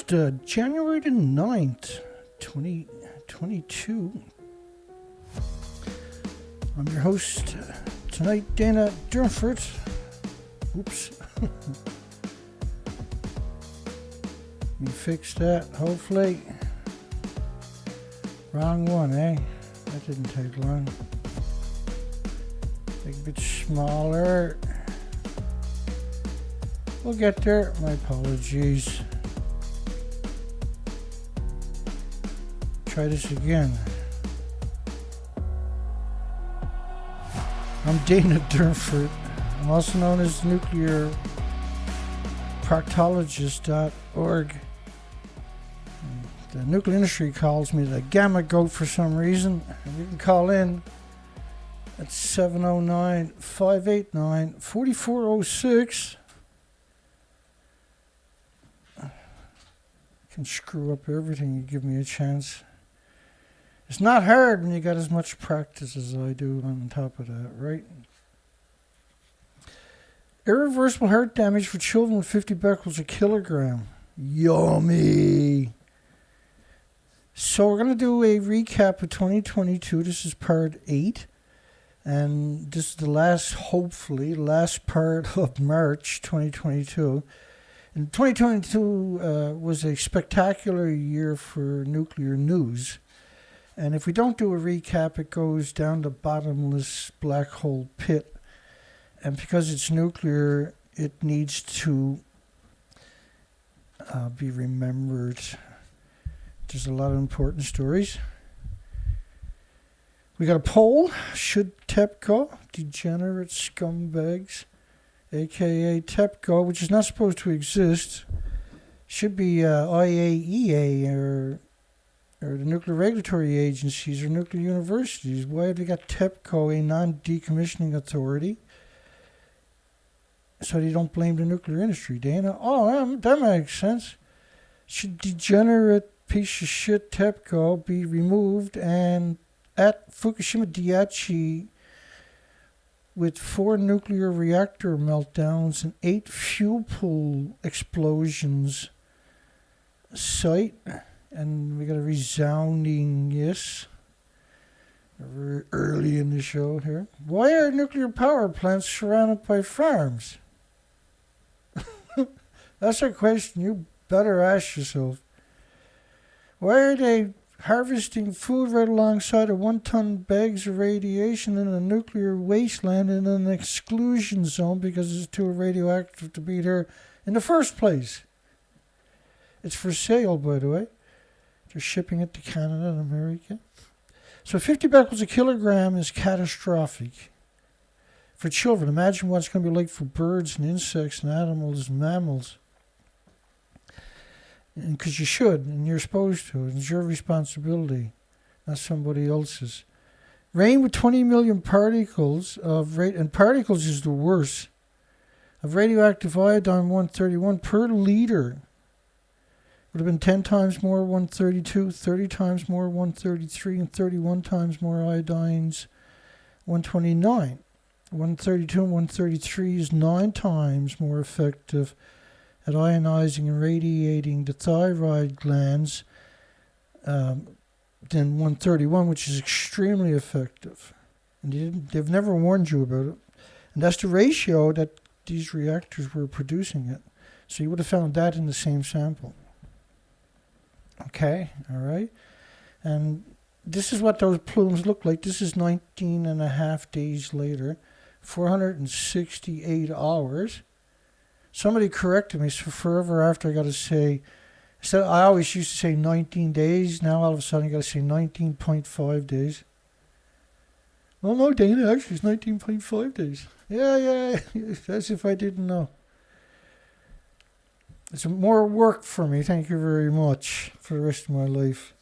January the 9th, 2022. I'm your host tonight, Dana Durnford. Oops. Let me fix that, hopefully. Wrong one, eh? That didn't take long. Make it a bit smaller. We'll get there. My apologies. Try this again. I'm Dana Durnford. I'm also known as nuclearproctologist.org. The nuclear industry calls me the Gamma Goat for some reason. And you can call in at 709-589-4406. Can screw up everything. You give me a chance. It's not hard when you got as much practice as I do on top of that, right? Irreversible heart damage for children with 50 becquerels a kilogram. Yummy! So we're going to do a recap of 2022. This is part 8. And this is the last, hopefully, last part of March 2022. And 2022 was a spectacular year for nuclear news. And if we don't do a recap, it goes down the bottomless black hole pit. And because it's nuclear, it needs to be remembered. There's a lot of important stories. We got a poll. Should TEPCO, degenerate scumbags, a.k.a. TEPCO, which is not supposed to exist, should be IAEA or the nuclear regulatory agencies or nuclear universities. Why have they got TEPCO, a non-decommissioning authority? So they don't blame the nuclear industry, Dana. Oh, that makes sense. Should degenerate piece of shit TEPCO be removed and at Fukushima Daiichi with 4 nuclear reactor meltdowns and 8 fuel pool explosions site? And we got a resounding yes. Very early in the show here. Why are nuclear power plants surrounded by farms? That's a question you better ask yourself. Why are they harvesting food right alongside of 1-ton bags of radiation in a nuclear wasteland in an exclusion zone because it's too radioactive to be there in the first place? It's for sale, by the way. They're shipping it to Canada and America. So 50 becquerels a kilogram is catastrophic for children. Imagine what it's going to be like for birds and insects and animals and mammals. Because you should, and you're supposed to. It's your responsibility, not somebody else's. Rain with 20 million particles of and particles is the worst, of radioactive iodine 131 per liter. Would have been 10 times more 132, 30 times more 133, and 31 times more iodines 129. 132 and 133 is 9 times more effective at ionizing and radiating the thyroid glands than 131, which is extremely effective. And they've never warned you about it. And that's the ratio that these reactors were producing it. So you would have found that in the same sample. Okay, all right. And this is what those plumes look like. This is 19 and a half days later, 468 hours. Somebody corrected me, so forever after I got to say, so I always used to say 19 days. Now all of a sudden I got to say 19.5 days. Well, no, Dana, actually it's 19.5 days. Yeah, as if I didn't know. It's more work for me. Thank you very much for the rest of my life.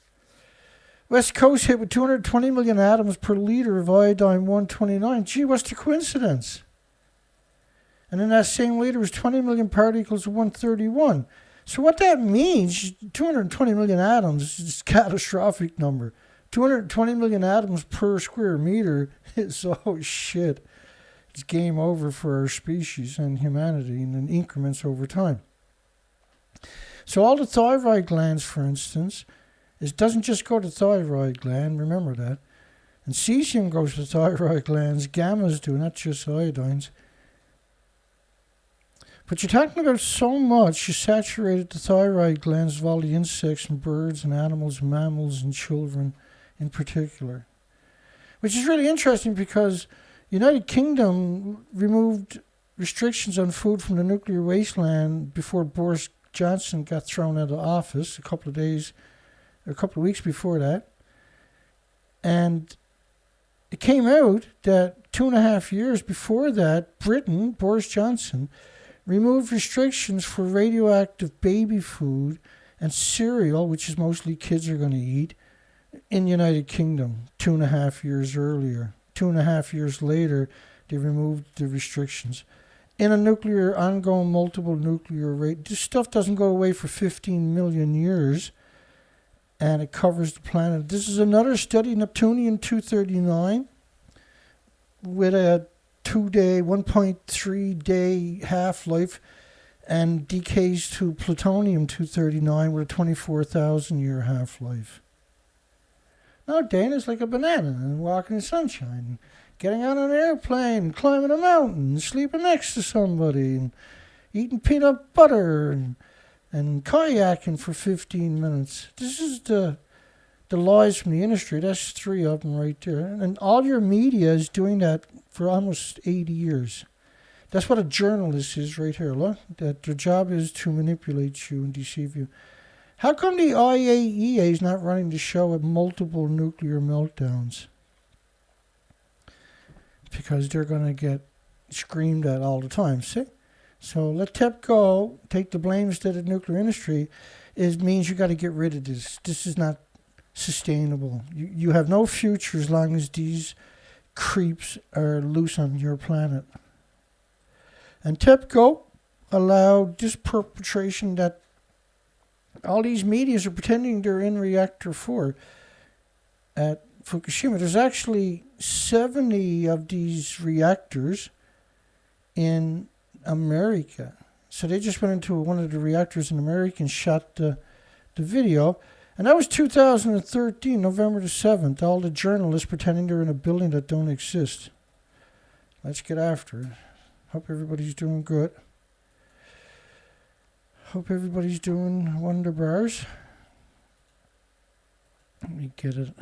West Coast hit with 220 million atoms per liter of iodine 129. Gee, what's the coincidence? And in that same liter was 20 million particles of 131. So what that means, 220 million atoms is a catastrophic number. 220 million atoms per square meter is, oh shit. It's game over for our species and humanity in increments over time. So all the thyroid glands, for instance, it doesn't just go to thyroid gland, remember that. And cesium goes to thyroid glands, gammas do, not just iodines. But you're talking about so much, you saturated the thyroid glands of all the insects and birds and animals, mammals and children in particular. Which is really interesting because United Kingdom removed restrictions on food from the nuclear wasteland before Boris Johnson got thrown out of office a couple of weeks before that. And it came out that 2.5 years before that, Britain, Boris Johnson, removed restrictions for radioactive baby food and cereal, which is mostly kids are going to eat, in the United Kingdom 2.5 years earlier. 2.5 years later, they removed the restrictions. In a ongoing multiple nuclear rate, this stuff doesn't go away for 15 million years, and it covers the planet. This is another study, Neptunium-239, with a 1.3 day half-life, and decays to plutonium-239 with a 24,000 year half-life. Now, Dana's like a banana and walking in sunshine, getting on an airplane, climbing a mountain, sleeping next to somebody, and eating peanut butter, and kayaking for 15 minutes. This is the lies from the industry. That's 3 of them right there. And all your media is doing that for almost 80 years. That's what a journalist is right here. Look, that their job is to manipulate you and deceive you. How come the IAEA is not running the show at multiple nuclear meltdowns? Because they're going to get screamed at all the time, see? So let TEPCO take the blame instead of the nuclear industry. It means you got to get rid of this. This is not sustainable. You have no future as long as these creeps are loose on your planet. And TEPCO allowed this perpetration that all these medias are pretending they're in reactor 4 at Fukushima. There's actually 70 of these reactors in America. So they just went into one of the reactors in America and shot the video. And that was 2013, November the 7th. All the journalists pretending they're in a building that don't exist. Let's get after it. Hope everybody's doing good. Hope everybody's doing wonder bars. Let me get it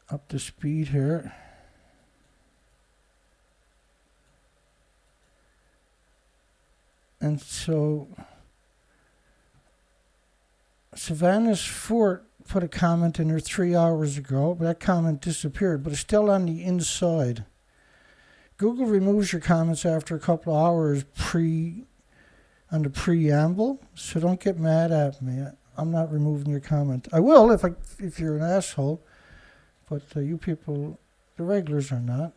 up to speed here. And so Savannah's Fort put a comment in there 3 hours ago, but that comment disappeared, but it's still on the inside. Google removes your comments after a couple of hours on the preamble, so don't get mad at me. I'm not removing your comment. I will if you're an asshole, but you people, the regulars, are not.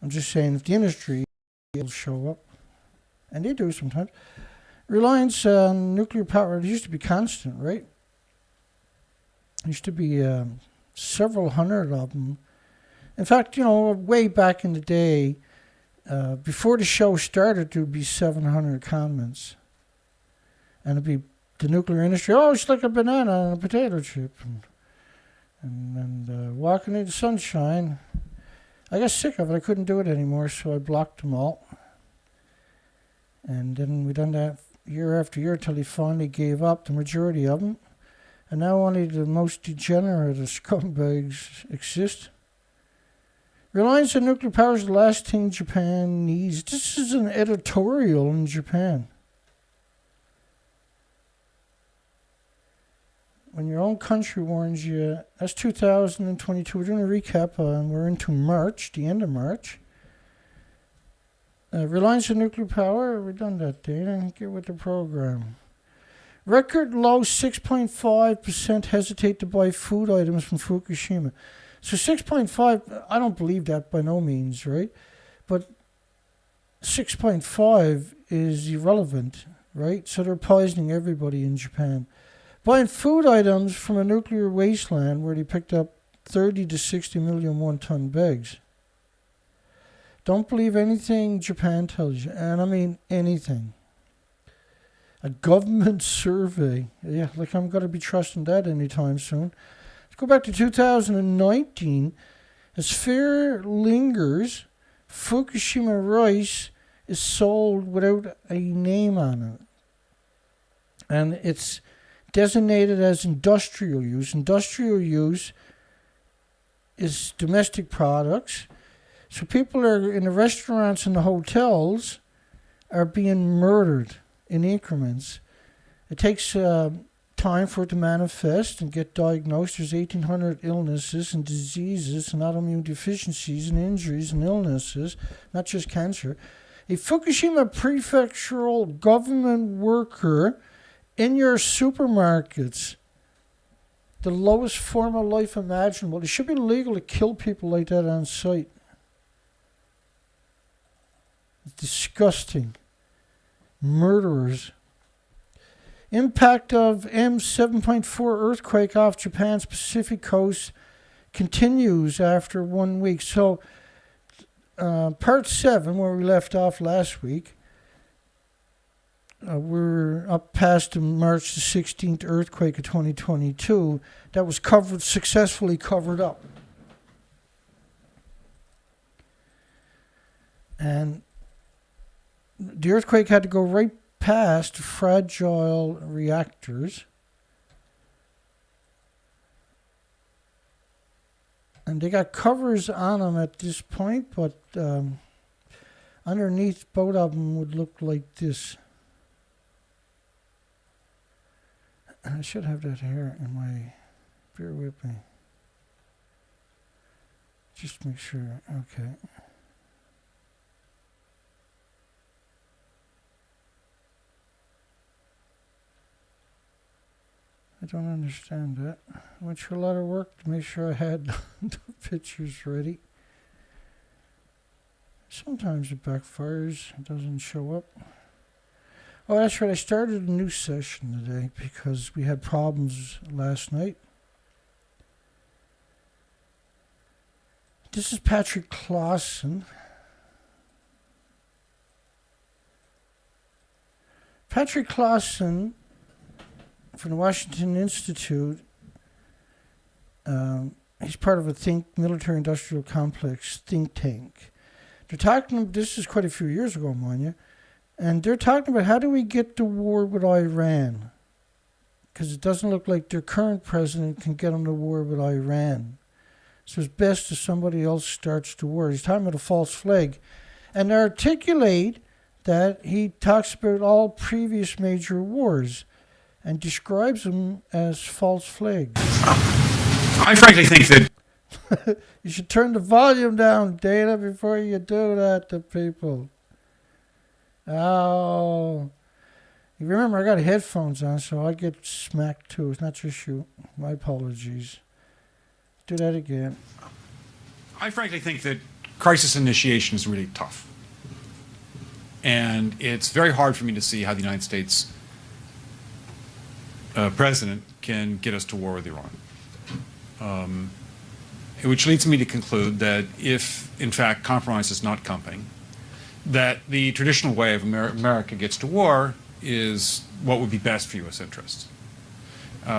I'm just saying if the industry will show up, and they do sometimes. Reliance on nuclear power, it used to be constant, right? There used to be several hundred of them. In fact, way back in the day, before the show started, there would be 700 comments. And it'd be the nuclear industry, oh, it's like a banana on a potato chip. And walking in the sunshine. I got sick of it. I couldn't do it anymore, so I blocked them all. And then we done that year after year until he finally gave up, the majority of them. And now only the most degenerate scumbags exist. Reliance on nuclear power is the last thing Japan needs. This is an editorial in Japan. When your own country warns you, that's 2022. We're doing a recap, and we're into March, the end of March. Reliance on nuclear power, we've done that, Dana. Get with the program. Record low 6.5% hesitate to buy food items from Fukushima. So 6.5, I don't believe that by no means, right? But 6.5 is irrelevant, right? So they're poisoning everybody in Japan. Buying food items from a nuclear wasteland where they picked up 30 to 60 million one-ton bags. Don't believe anything Japan tells you. And I mean anything. A government survey. Yeah, like I'm going to be trusting that anytime soon. Let's go back to 2019. As fear lingers, Fukushima rice is sold without a name on it. And it's designated as industrial use. Industrial use is domestic products. So people are in the restaurants and the hotels are being murdered in increments. It takes time for it to manifest and get diagnosed. There's 1,800 illnesses and diseases and autoimmune deficiencies and injuries and illnesses, not just cancer. A Fukushima prefectural government worker in your supermarkets, the lowest form of life imaginable. It should be illegal to kill people like that on site. Disgusting. Murderers. Impact of M7.4 earthquake off Japan's Pacific coast continues after 1 week. So, part 7, where we left off last week, we're up past the March the 16th earthquake of 2022 that was successfully covered up. And the earthquake had to go right past fragile reactors. And they got covers on them at this point, but underneath both of them would look like this. I should have that here in my... Bear with me. Just make sure. Okay. I don't understand that. I went through a lot of work to make sure I had the pictures ready. Sometimes it backfires. It doesn't show up. Oh, that's right. I started a new session today because we had problems last night. This is Patrick Clausen. Patrick Clausen from the Washington Institute. He's part of a military-industrial complex think tank. They're talking, this is quite a few years ago, mind you, and they're talking about how do we get the war with Iran? Because it doesn't look like their current president can get on the war with Iran. So it's best if somebody else starts the war. He's talking about a false flag. And they articulate that he talks about all previous major wars and describes them as false flags. I frankly think that... You should turn the volume down, Dana, before you do that to people. Oh. You remember, I got headphones on, so I get smacked too. It's not just you. My apologies. Do that again. I frankly think that crisis initiation is really tough. And it's very hard for me to see how the United States president can get us to war with Iran. Which leads me to conclude that if, in fact, compromise is not coming, that the traditional way of America gets to war is what would be best for U.S. interests.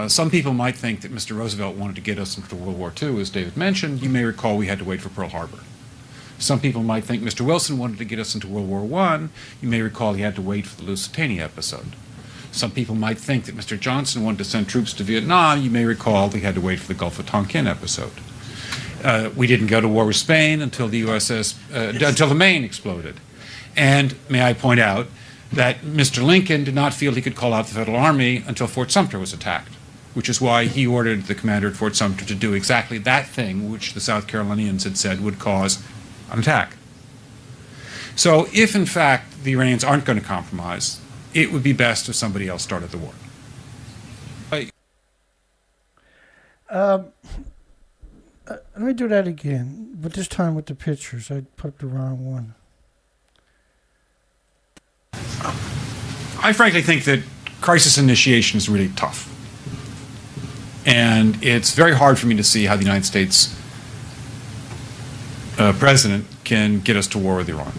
Some people might think that Mr. Roosevelt wanted to get us into World War II, as David mentioned. You may recall we had to wait for Pearl Harbor. Some people might think Mr. Wilson wanted to get us into World War I. You may recall he had to wait for the Lusitania episode. Some people might think that Mr. Johnson wanted to send troops to Vietnam. You may recall he had to wait for the Gulf of Tonkin episode. We didn't go to war with Spain until the until the Maine exploded. And may I point out that Mr. Lincoln did not feel he could call out the Federal Army until Fort Sumter was attacked, which is why he ordered the commander at Fort Sumter to do exactly that thing which the South Carolinians had said would cause an attack. So if, in fact, the Iranians aren't going to compromise, it would be best if somebody else started the war. Let me do that again, but this time with the pictures. I put up the wrong one. I frankly think that crisis initiation is really tough. And it's very hard for me to see how the United States president can get us to war with Iran.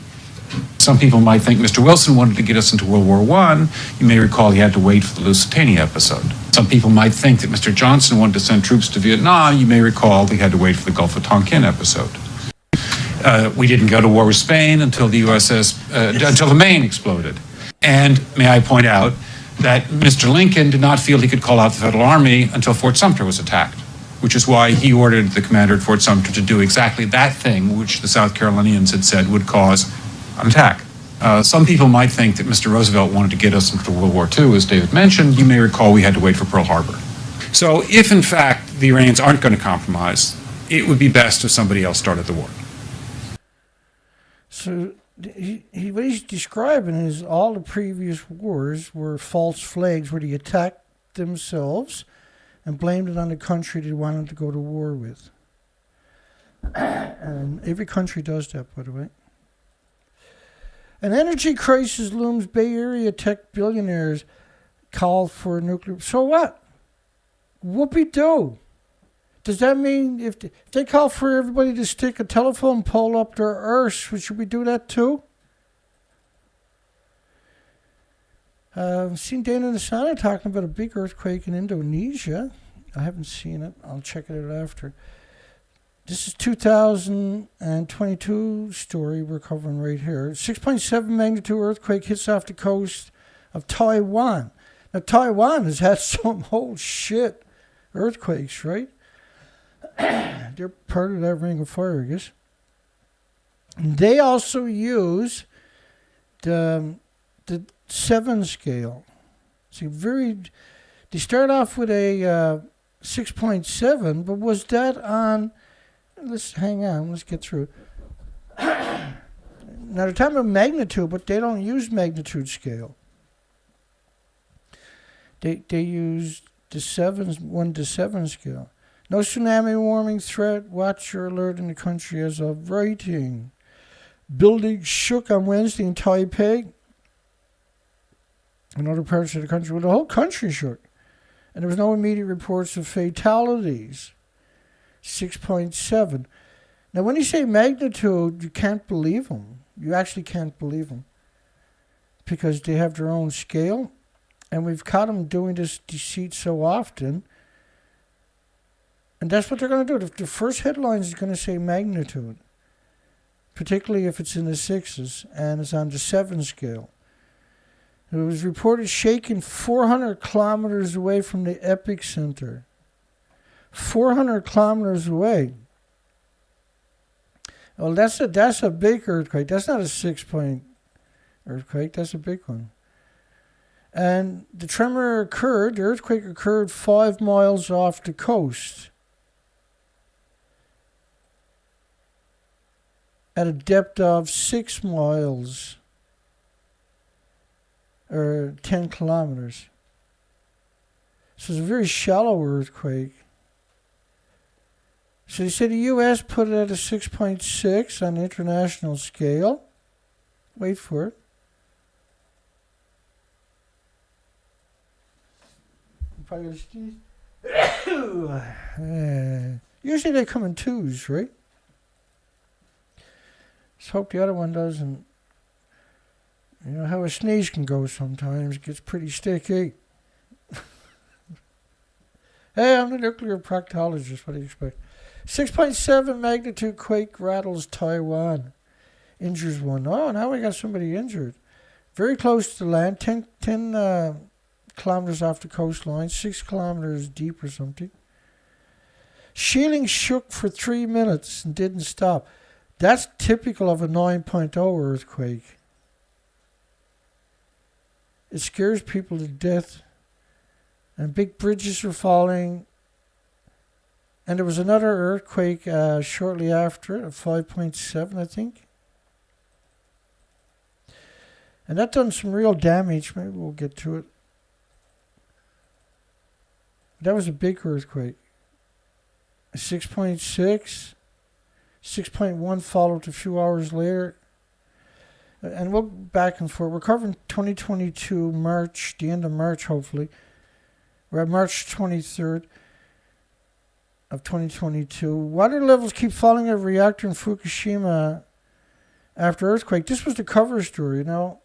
Some people might think Mr. Wilson wanted to get us into World War I. You may recall he had to wait for the Lusitania episode. Some people might think that Mr. Johnson wanted to send troops to Vietnam. You may recall he had to wait for the Gulf of Tonkin episode. We didn't go to war with Spain until the until the Maine exploded. And may I point out that Mr. Lincoln did not feel he could call out the Federal Army until Fort Sumter was attacked, which is why he ordered the commander at Fort Sumter to do exactly that thing which the South Carolinians had said would cause an attack. Some people might think that Mr. Roosevelt wanted to get us into World War II, as David mentioned. You may recall we had to wait for Pearl Harbor. So if, in fact, the Iranians aren't going to compromise, it would be best if somebody else started the war. So what he's describing is all the previous wars were false flags where they attacked themselves and blamed it on the country they wanted to go to war with. And every country does that, by the way. An energy crisis looms. Bay Area tech billionaires call for nuclear. So what? Whoopie-doo. Does that mean if they call for everybody to stick a telephone pole up their arse, should we do that too? I've seen Dana and Asana talking about a big earthquake in Indonesia. I haven't seen it. I'll check it out after. This is 2022 story we're covering right here. 6.7 magnitude earthquake hits off the coast of Taiwan. Now, Taiwan has had some whole shit earthquakes, right? They're part of that ring of fire, I guess. And they also use the 7 scale. So they start off with a 6.7, but was that on... Let's hang on. Let's get through. Now they're talking about magnitude, but they don't use magnitude scale. They use the 1 to 7 scale. No tsunami warning threat. Watch your alert in the country as of writing. Building shook on Wednesday in Taipei and other parts of the country. Well, the whole country shook, and there was no immediate reports of fatalities. 6.7. Now, when you say magnitude, you can't believe them. You actually can't believe them because they have their own scale, and we've caught them doing this deceit so often. And that's what they're going to do. The first headline is going to say magnitude, particularly if it's in the 6s and it's on the 7 scale. It was reported shaking 400 kilometers away from the epicenter. 400 kilometers away. Well, that's a big earthquake. That's not a 6-point earthquake. That's a big one. And the earthquake occurred 5 miles off the coast at a depth of 6 miles or 10 kilometers. So it's a very shallow earthquake. So they say the U.S. put it at a 6.6 on the international scale. Wait for it. Usually they come in 2s, right? Let's hope the other one doesn't. You know how a sneeze can go sometimes. It gets pretty sticky. Hey, I'm the nuclear proctologist. What do you expect? 6.7 magnitude quake rattles Taiwan. Injures one. Oh, now we got somebody injured. Very close to land. 10 kilometers off the coastline. 6 kilometers deep or something. Shielding shook for 3 minutes and didn't stop. That's typical of a 9.0 earthquake. It scares people to death. And big bridges are falling. And there was another earthquake shortly after it, a 5.7, I think. And that done some real damage. Maybe we'll get to it. That was a big earthquake. 6.6. 6.1 followed a few hours later. And we'll back and forth. We're covering 2022 March, the end of March, hopefully. We're at March 23rd. of 2022. Water levels keep falling at reactor in Fukushima after earthquake. This was the cover story. Now,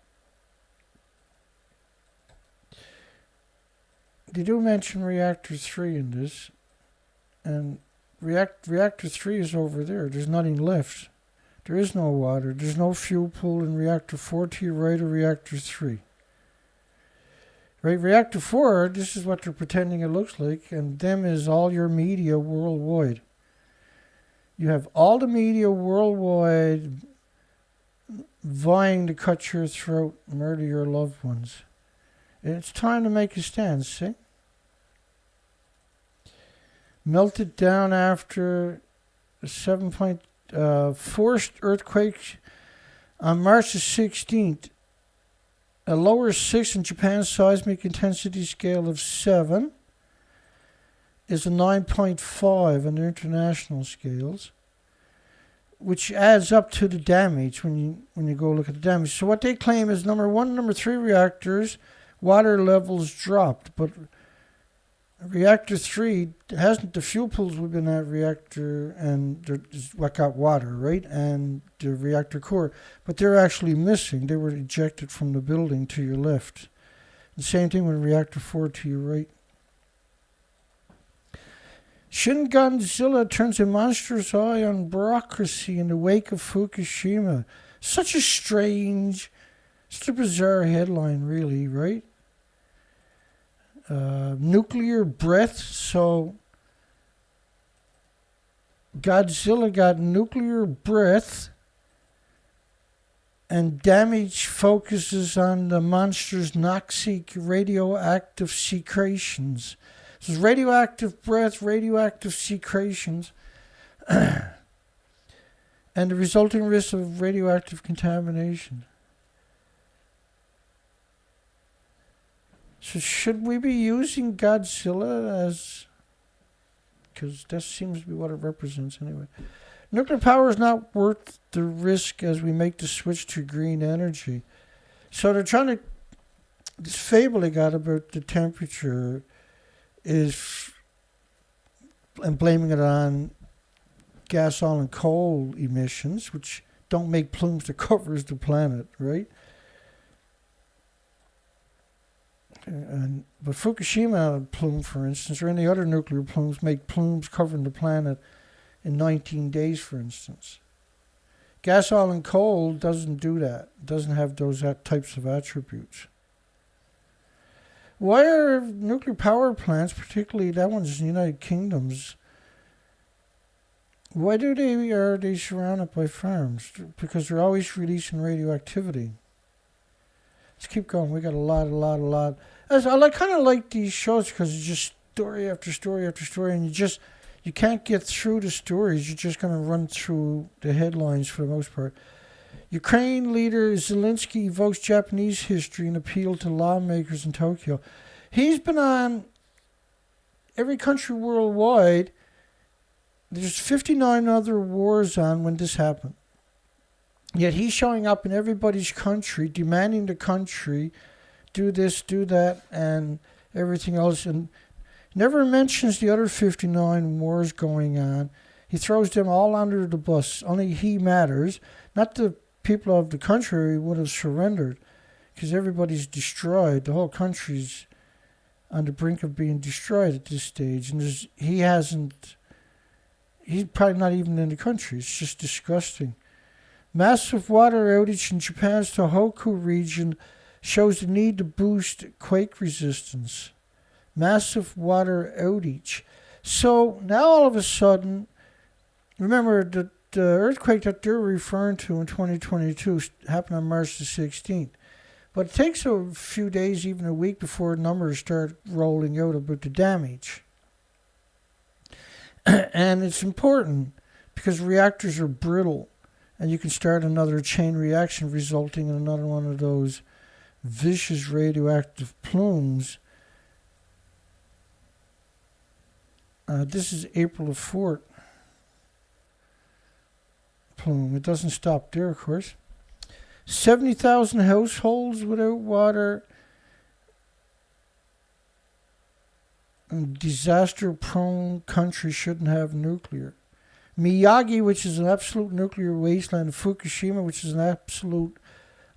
they do mention reactor 3 in this, and reactor 3 is over there. There's nothing left. There is no water. There's no fuel pool in reactor 4 to your right of reactor 3. Right, reactor 4, this is what they're pretending it looks like, and them is all your media worldwide. You have all the media worldwide vying to cut your throat, murder your loved ones. It's time to make a stand, see? Melted down after a 7.4 earthquake on March the 16th. A lower 6 in Japan's seismic intensity scale of 7 is a 9.5 on the international scales, which adds up to the damage when you go look at the damage. So what they claim is number 1 and number 3 reactors, water levels dropped, but reactor 3 hasn't the fuel pools within that reactor, and is what got water, right? And the reactor core, but they're actually missing. They were ejected from the building to your left. The same thing with reactor 4 to your right. Shin Godzilla turns a monstrous eye on bureaucracy in the wake of Fukushima. Such a strange, such a bizarre headline, really, right? Nuclear breath. So Godzilla got nuclear breath, and damage focuses on the monster's noxic radioactive secretions. This is radioactive breath, radioactive secretions, and the resulting risk of radioactive contamination. So should we be using Godzilla as... because that seems to be what it represents anyway. Nuclear power is not worth the risk as we make the switch to green energy. So they're trying to... this fable they got about the temperature is... and blaming it on gas, oil, and coal emissions, which don't make plumes that covers the planet, right? But Fukushima plume, for instance, or any other nuclear plumes, make plumes covering the planet in 19 days, for instance. Gas, oil, and coal doesn't do that. It doesn't have those types of attributes. Why are nuclear power plants, particularly that one's in the United Kingdoms, why are they surrounded by farms? Because they're always releasing radioactivity. Let's keep going. We got a lot. I kind of like these shows because it's just story after story after story, and you can't get through the stories. You're just going to run through the headlines for the most part. Ukraine leader Zelensky evokes Japanese history and appeal to lawmakers in Tokyo. He's been on every country worldwide. There's 59 other wars on when this happened. Yet he's showing up in everybody's country, demanding the country do this, do that, and everything else, and never mentions the other 59 wars going on. He throws them all under the bus. Only he matters. Not the people of the country would have surrendered, because everybody's destroyed. The whole country's on the brink of being destroyed at this stage, and he's probably not even in the country. It's just disgusting. Massive water outage in Japan's Tohoku region shows the need to boost quake resistance. Massive water outage. So now all of a sudden, remember the earthquake that they're referring to in 2022 happened on March the 16th. But it takes a few days, even a week, before numbers start rolling out about the damage. And it's important because reactors are brittle, and you can start another chain reaction resulting in another one of those vicious radioactive plumes. This is April the 4th plume. It doesn't stop there, of course. 70,000 households without water. disaster-prone country shouldn't have nuclear. Miyagi, which is an absolute nuclear wasteland, Fukushima, which is an absolute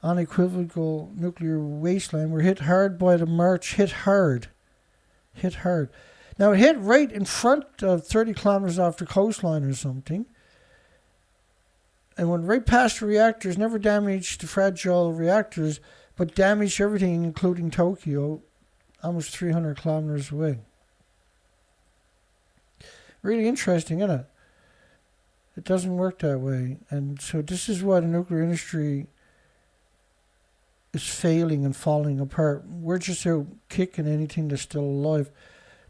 unequivocal nuclear wasteland, were hit hard by the March. Hit hard. Now, it hit right in front of 30 kilometers off the coastline or something. And went right past the reactors, never damaged the fragile reactors, but damaged everything, including Tokyo, almost 300 kilometers away. Really interesting, isn't it? It doesn't work that way. And so this is why the nuclear industry is failing and falling apart. We're just out kicking anything that's still alive.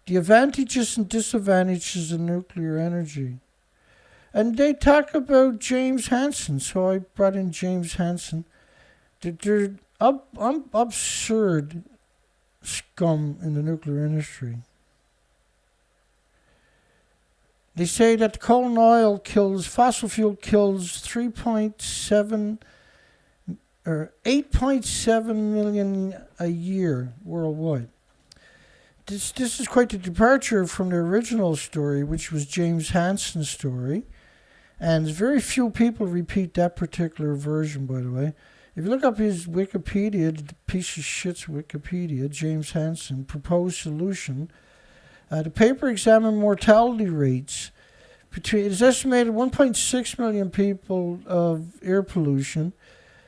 The advantages and disadvantages of nuclear energy. And they talk about James Hansen, so I brought in James Hansen. They're absurd scum in the nuclear industry. They say that coal and oil fossil fuel kills 8.7 million a year worldwide. This is quite a departure from the original story, which was James Hansen's story. And very few people repeat that particular version, by the way. If you look up his Wikipedia, the piece of shit's Wikipedia, James Hansen, proposed solution, the paper examined mortality rates. It is estimated 1.6 million people of air pollution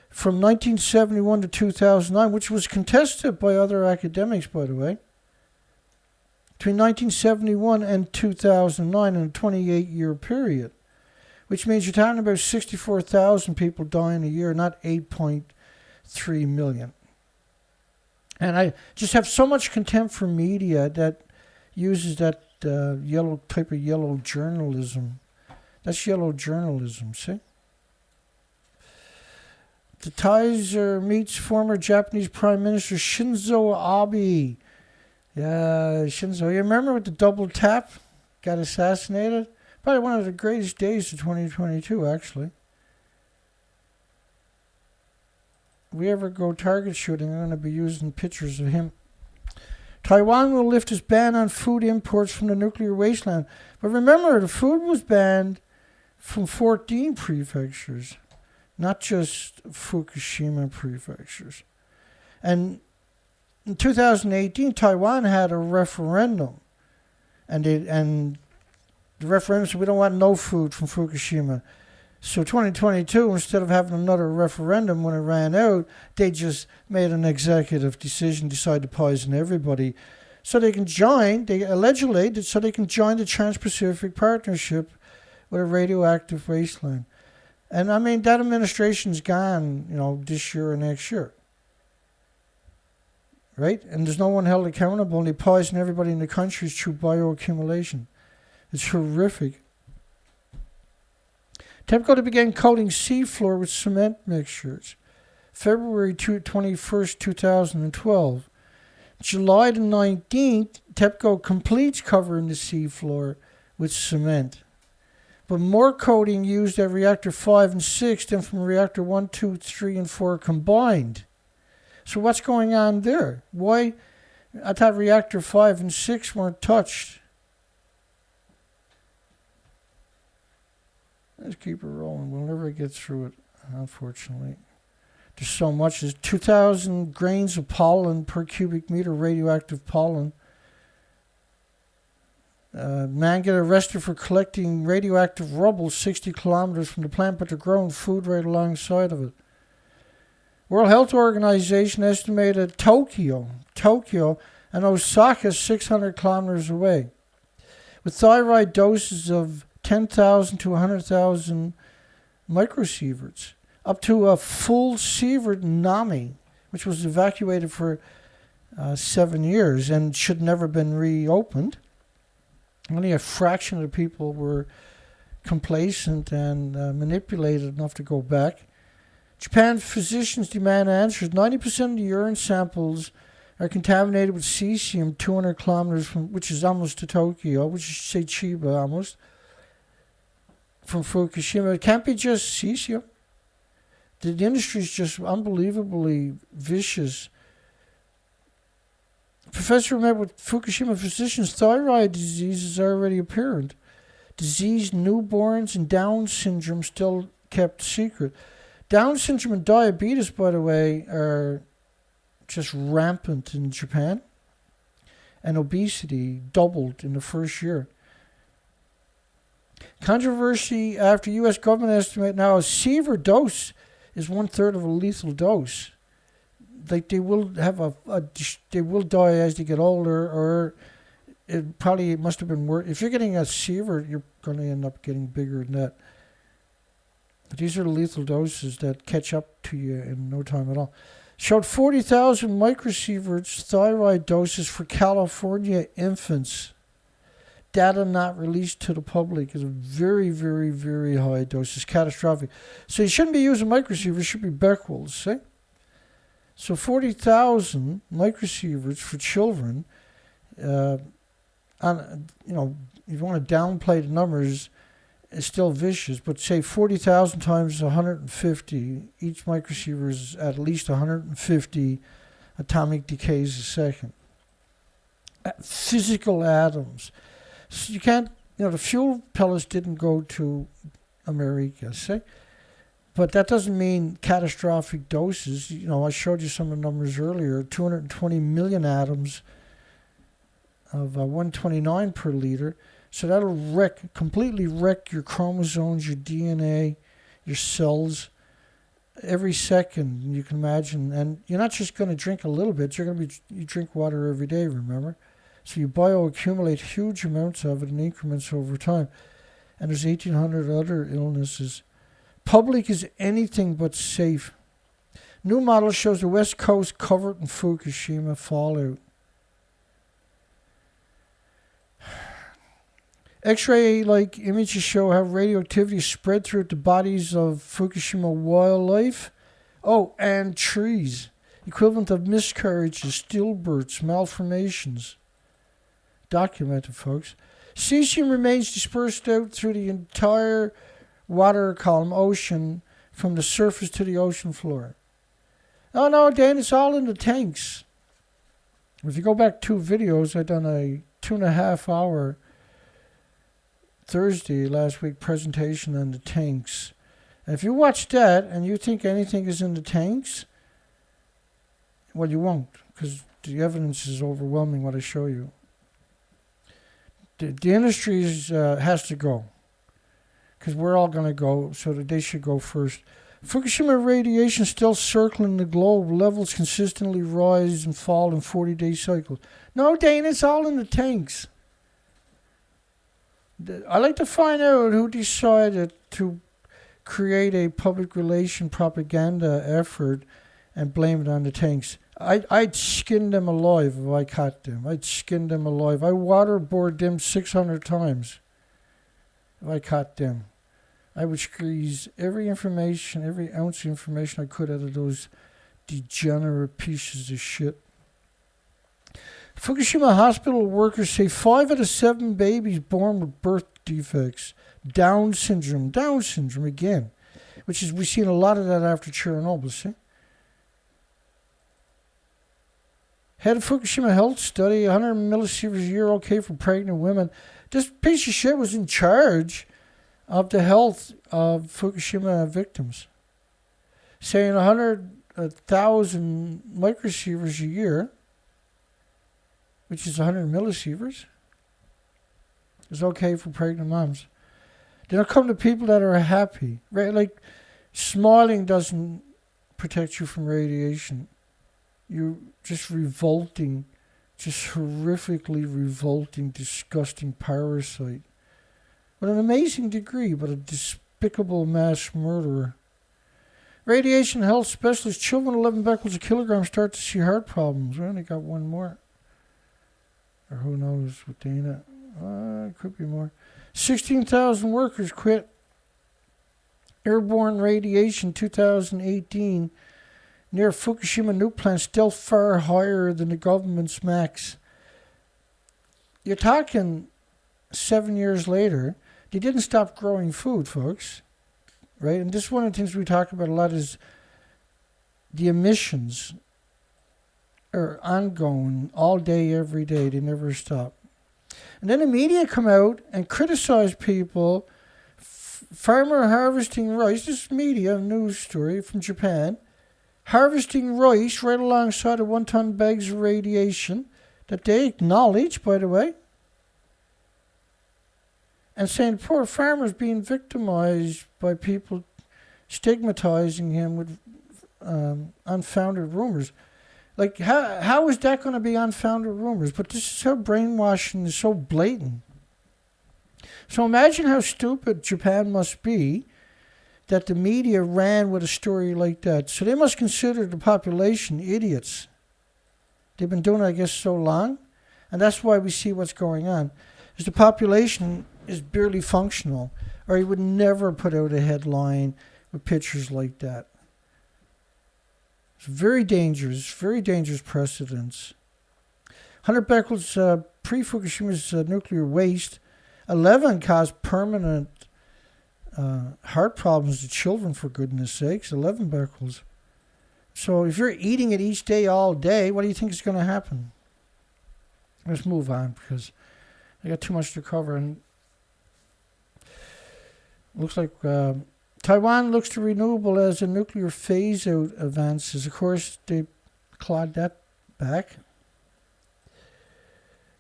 from 1971 to 2009, which was contested by other academics, by the way. Between 1971 and 2009 in a 28-year period, which means you're talking about 64,000 people dying a year, not 8.3 million. And I just have so much contempt for media that uses that yellow journalism. That's yellow journalism, see? The Kaiser meets former Japanese Prime Minister Shinzo Abe. Yeah, Shinzo. You remember with the double tap? Got assassinated? Probably one of the greatest days of 2022, actually. If we ever go target shooting, I'm going to be using pictures of him. Taiwan will lift its ban on food imports from the nuclear wasteland. But remember, the food was banned from 14 prefectures, not just Fukushima prefectures. And in 2018, Taiwan had a referendum. And the referendum said, we don't want no food from Fukushima. So 2022, instead of having another referendum when it ran out, they just made an executive decision, decided to poison everybody. So they can join, so they can join the Trans-Pacific Partnership with a radioactive wasteland. And I mean, that administration's gone, this year or next year. Right? And there's no one held accountable, and they poison everybody in the country through bioaccumulation. It's horrific. TEPCO began coating seafloor with cement mixtures. February 21st, 2012. July the 19th, TEPCO completes covering the seafloor with cement. But more coating used at reactor 5 and 6 than from reactor 1, 2, 3, and 4 combined. So what's going on there? Why? I thought reactor 5 and 6 weren't touched. Let's keep it rolling. We'll never get through it, unfortunately. There's so much. There's 2,000 grains of pollen per cubic meter, radioactive pollen. Man get arrested for collecting radioactive rubble 60 kilometers from the plant, but they're growing food right alongside of it. World Health Organization estimated Tokyo, and Osaka 600 kilometers away, with thyroid doses of 10,000 to 100,000 microsieverts, up to a full sievert NAMI, which was evacuated for 7 years and should never been reopened. Only a fraction of the people were complacent and manipulated enough to go back. Japan physicians demand answers. 90% of the urine samples are contaminated with cesium 200 kilometers from, which is almost to Tokyo, which is, say, Chiba almost, from Fukushima. It can't be just cesium. The industry is just unbelievably vicious. Professor met with Fukushima physicians. Thyroid disease is already apparent. Diseased newborns and Down syndrome still kept secret. Down syndrome and diabetes, by the way, are just rampant in Japan. And obesity doubled in the first year. Controversy after U.S. government estimate now a severe dose is 1/3 of a lethal dose. Like they will have they will die as they get older, or it must have been worse. If you're getting a severe, you're going to end up getting bigger than that. But these are the lethal doses that catch up to you in no time at all. Showed 40,000 microsieverts thyroid doses for California infants. Data not released to the public is a very, very, very high dose. It's catastrophic. So you shouldn't be using microsieverts. It should be Becquerels, see? So 40,000 microsieverts for children. And if you want to downplay the numbers, it's still vicious. But say 40,000 times 150. Each microsievert is at least 150 atomic decays a second. Physical atoms. So you can't, the fuel pellets didn't go to America, see? But that doesn't mean catastrophic doses. I showed you some of the numbers earlier. 220 million atoms of 129 per liter. So that'll completely wreck your chromosomes, your DNA, your cells every second, you can imagine. And you're not just going to drink a little bit. You drink water every day, remember? So you bioaccumulate huge amounts of it in increments over time. And there's 1,800 other illnesses. Public is anything but safe. New model shows the West Coast covered in Fukushima fallout. X-ray-like images show how radioactivity spread throughout the bodies of Fukushima wildlife. Oh, and trees. Equivalent of miscarriages, stillbirths, malformations. Documented, folks. Cesium remains dispersed out through the entire water column, ocean, from the surface to the ocean floor. Oh no, Dan, it's all in the tanks. If you go back 2 videos, I've done a 2.5 hour Thursday last week presentation on the tanks. And if you watch that and you think anything is in the tanks, well, you won't, because the evidence is overwhelming what I show you. The industry has to go, because we're all going to go, so that they should go first. Fukushima radiation still circling the globe. Levels consistently rise and fall in 40-day cycles. No, Dane, it's all in the tanks. I'd like to find out who decided to create a public relation propaganda effort and blame it on the tanks. I'd skin them alive if I caught them. I'd skin them alive. I waterboard them 600 times if I caught them. I would squeeze every ounce of information I could out of those degenerate pieces of shit. Fukushima hospital workers say 5 out of 7 babies born with birth defects. Down syndrome again, which is, we've seen a lot of that after Chernobyl, see? Head of Fukushima health study, 100 millisieverts a year, okay for pregnant women. This piece of shit was in charge of the health of Fukushima victims, saying 100,000 microsieverts a year, which is 100 millisieverts, is okay for pregnant moms. Then it'll come to people that are happy, right? Like smiling doesn't protect you from radiation. You're just revolting, just horrifically revolting, disgusting parasite. With an amazing degree, but a despicable mass murderer. Radiation health specialist, children 11 becquerels a kilogram start to see heart problems. We only got 1 more. Or who knows with Dana. It could be more. 16,000 workers quit airborne radiation 2018 near Fukushima nuke plant, still far higher than the government's max. You're talking 7 years later, they didn't stop growing food, folks. Right? And this is one of the things we talk about a lot is the emissions are ongoing all day, every day. They never stop. And then the media come out and criticize people. Farmer harvesting rice. This is media, news story from Japan. Harvesting rice right alongside of 1 ton bags of radiation that they acknowledge, by the way. And saying poor farmers being victimized by people stigmatizing him with unfounded rumors. Like, how is that going to be unfounded rumors? But this is how brainwashing is so blatant. So imagine how stupid Japan must be that the media ran with a story like that. So they must consider the population idiots. They've been doing it, I guess, so long. And that's why we see what's going on. Is the population is barely functional. Or he would never put out a headline with pictures like that. It's very dangerous precedents. 100 becquerels pre-Fukushima's nuclear waste. 11 caused permanent heart problems to children, for goodness sakes. 11 becquerels. So if you're eating it each day, all day, what do you think is going to happen? Let's move on because I got too much to cover. And looks like Taiwan looks to renewable as a nuclear phase-out advances. Of course, they clawed that back.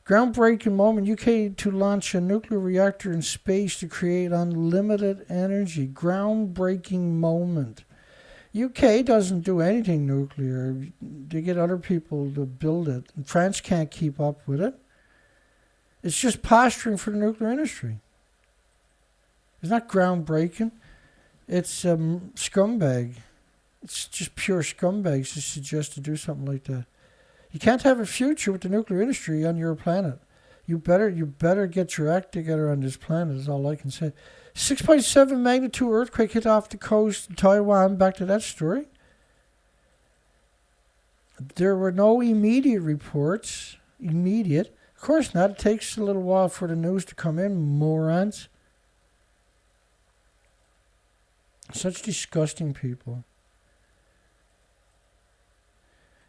Groundbreaking moment, UK to launch a nuclear reactor in space to create unlimited energy. Groundbreaking moment. UK doesn't do anything nuclear. They get other people to build it. And France can't keep up with it. It's just posturing for the nuclear industry. It's not groundbreaking. It's scumbag. It's just pure scumbags to suggest to do something like that. You can't have a future with the nuclear industry on your planet. You better get your act together on this planet, is all I can say. 6.7 magnitude earthquake hit off the coast of Taiwan. Back to that story. There were no immediate reports. Of course not. It takes a little while for the news to come in, morons. Such disgusting people.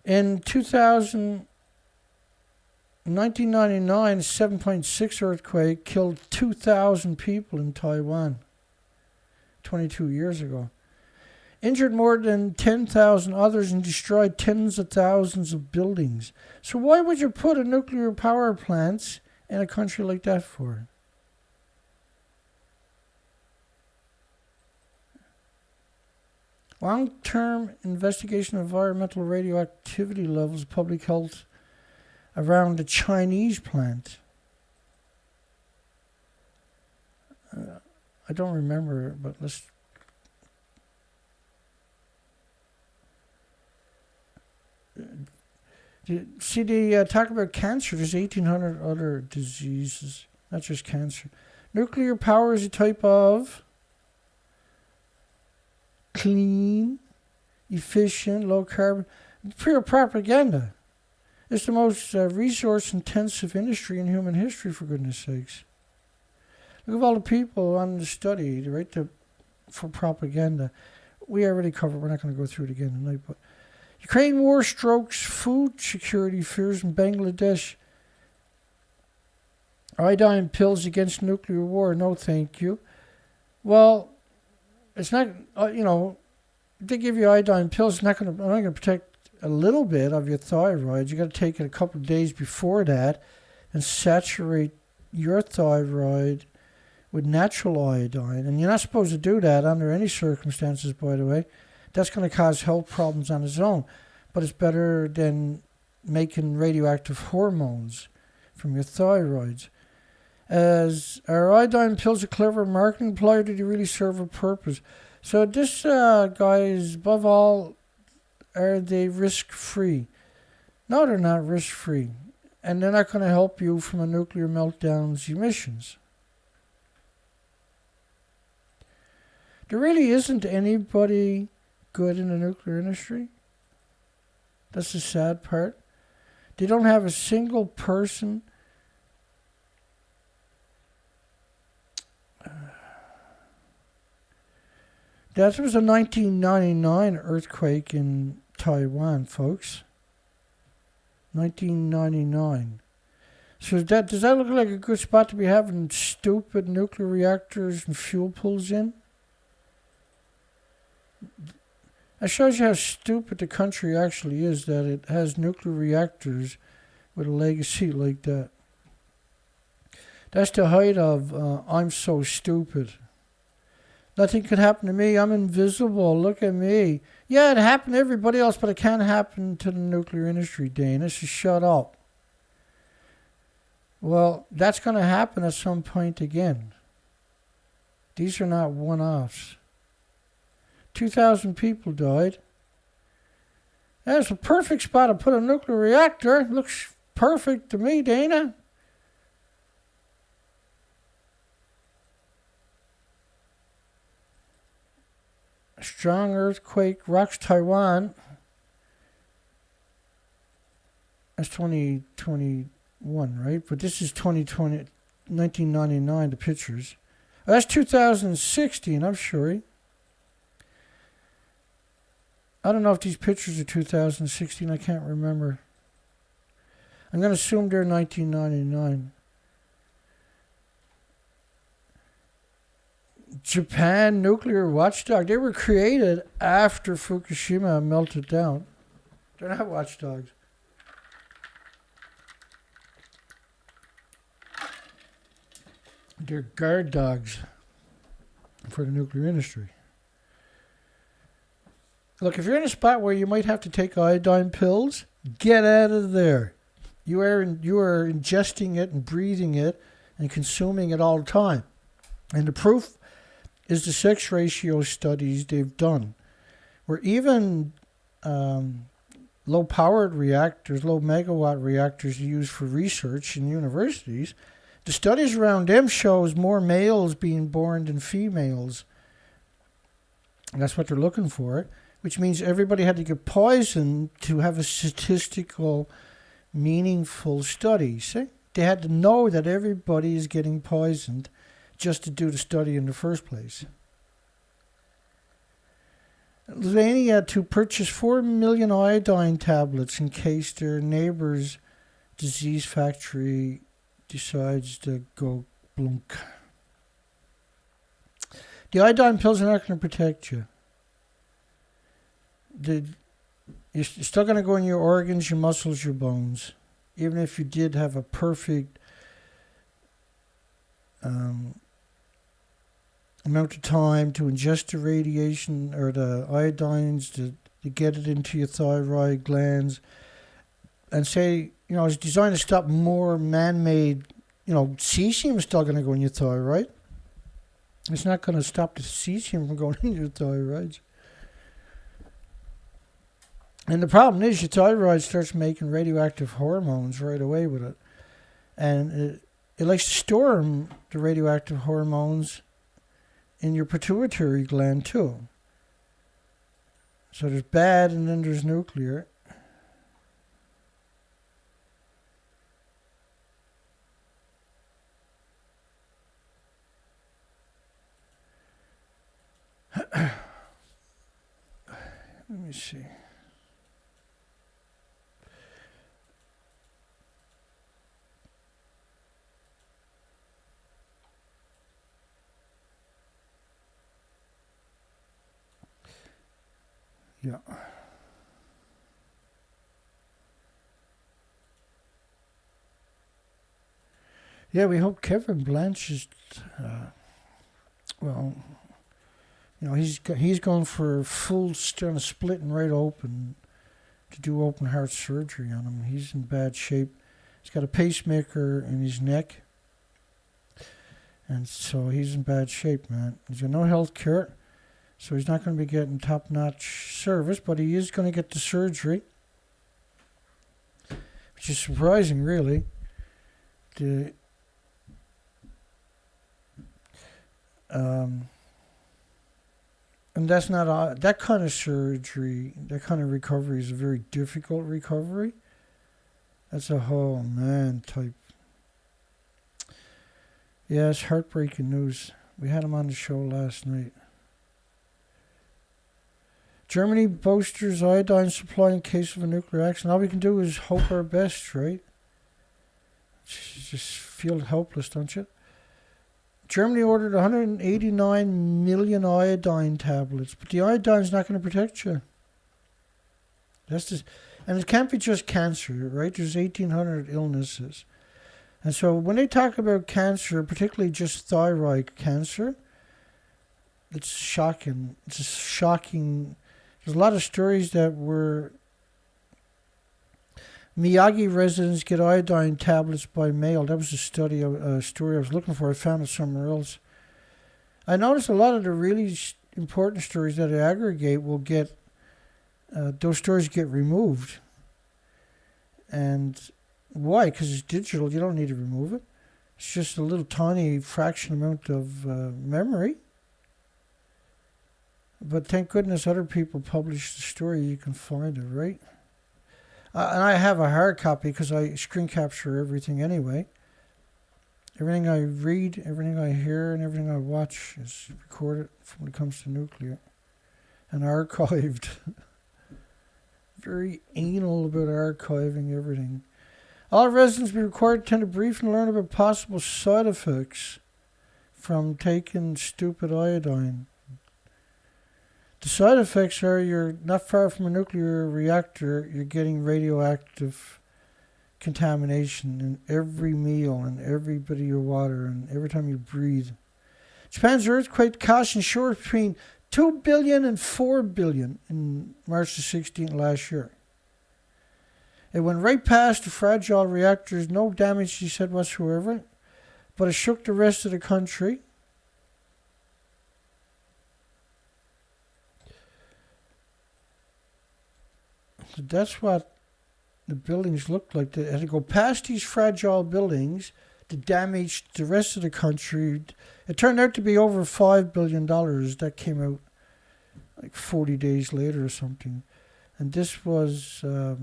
In 1999, 7.6 earthquake killed 2,000 people in Taiwan 22 years ago. Injured more than 10,000 others and destroyed tens of thousands of buildings. So why would you put a nuclear power plant in a country like that for? Long-term investigation of environmental radioactivity levels of public health around the Chinese plant. I don't remember, but let's... See, they talk about cancer. There's 1,800 other diseases, not just cancer. Nuclear power is a type of clean, efficient, low carbon, pure propaganda. It's the most resource-intensive industry in human history, for goodness sakes. Look at all the people on the study, right, for propaganda. We already covered, we're not going to go through it again tonight, but Ukraine war strokes food security fears in Bangladesh. Iodine pills against nuclear war, no thank you. Well, it's not, if they give you iodine pills, it's not going to protect a little bit of your thyroid. You got to take it a couple of days before that and saturate your thyroid with natural iodine. And you're not supposed to do that under any circumstances, by the way. That's going to cause health problems on its own. But it's better than making radioactive hormones from your thyroids. As are iodine pills a clever marketing ploy, or do they really serve a purpose? So this guy is, above all, are they risk-free? No, they're not risk-free. And they're not going to help you from a nuclear meltdown's emissions. There really isn't anybody good in the nuclear industry. That's the sad part. They don't have a single person that was a 1999 earthquake in Taiwan, folks. 1999. So does that look like a good spot to be having stupid nuclear reactors and fuel pools in? That shows you how stupid the country actually is, that it has nuclear reactors with a legacy like that. That's the height of I'm so stupid. Nothing could happen to me. I'm invisible. Look at me. Yeah, it happened to everybody else, but it can't happen to the nuclear industry, Dana. So shut up. Well, that's going to happen at some point again. These are not one-offs. 2,000 people died. That's a perfect spot to put a nuclear reactor. It looks perfect to me, Dana. A strong earthquake rocks Taiwan. That's 2021, right? But this is 2020, 1999, the pictures. Oh, that's 2016, I'm sure. I don't know if these pictures are 2016. I can't remember. I'm going to assume they're 1999. Japan nuclear watchdog. They were created after Fukushima melted down. They're not watchdogs. They're guard dogs for the nuclear industry. Look, if you're in a spot where you might have to take iodine pills, get out of there. You are ingesting it and breathing it and consuming it all the time. And the proof is the sex ratio studies they've done, where even low-powered reactors, low megawatt reactors used for research in universities, the studies around them shows more males being born than females. And that's what they're looking for, which means everybody had to get poisoned to have a statistical, meaningful study. See? They had to know that everybody is getting poisoned just to do the study in the first place. Lithuania had to purchase 4 million iodine tablets in case their neighbor's disease factory decides to go blunk. The iodine pills are not going to protect you. You're still going to go in your organs, your muscles, your bones. Even if you did have a perfect amount of time to ingest the radiation or the iodines to get it into your thyroid glands, and say, it's designed to stop more man-made, cesium is still going to go in your thyroid. It's not going to stop the cesium from going in your thyroids. And the problem is your thyroid starts making radioactive hormones right away with it. And it likes to store the radioactive hormones in your pituitary gland too. So there's bad and then there's nuclear. Let me see. Yeah. Yeah, we hope Kevin Blanche is, he's going for full splitting right open to do open heart surgery on him. He's in bad shape. He's got a pacemaker in his neck, and so he's in bad shape, man. He's got no health care. So he's not going to be getting top-notch service, but he is going to get the surgery, which is surprising, really. And that's not that kind of surgery, that kind of recovery is a very difficult recovery. That's a whole man type. Yeah, it's heartbreaking news. We had him on the show last night. Germany bolsters iodine supply in case of a nuclear accident. All we can do is hope our best, right? Just feel helpless, don't you? Germany ordered 189 million iodine tablets, but the iodine's not going to protect you. That's just, and it can't be just cancer, right? There's 1,800 illnesses. And so when they talk about cancer, particularly just thyroid cancer, it's shocking. It's just shocking. There's a lot of stories that were Miyagi residents get iodine tablets by mail. That was a story I was looking for. I found it somewhere else. I noticed a lot of the really important stories that I aggregate will get, those stories get removed. And why? Because it's digital. You don't need to remove it. It's just a little tiny fraction amount of memory. But thank goodness other people publish the story. You can find it, right? And I have a hard copy because I screen capture everything anyway. Everything I read, everything I hear, and everything I watch is recorded when it comes to nuclear and archived. Very anal about archiving everything. All residents will be required to attend a briefing and learn about possible side effects from taking stupid iodine. The side effects are you're not far from a nuclear reactor, you're getting radioactive contamination in every meal and every bit of your water and every time you breathe. Japan's earthquake cost insurers between $2 billion and $4 billion in March the 16th last year. It went right past the fragile reactors, no damage, he said, whatsoever, but it shook the rest of the country. So that's what the buildings looked like. They had to go past these fragile buildings to damage the rest of the country. It turned out to be over $5 billion. That came out like 40 days later or something. And this was, there's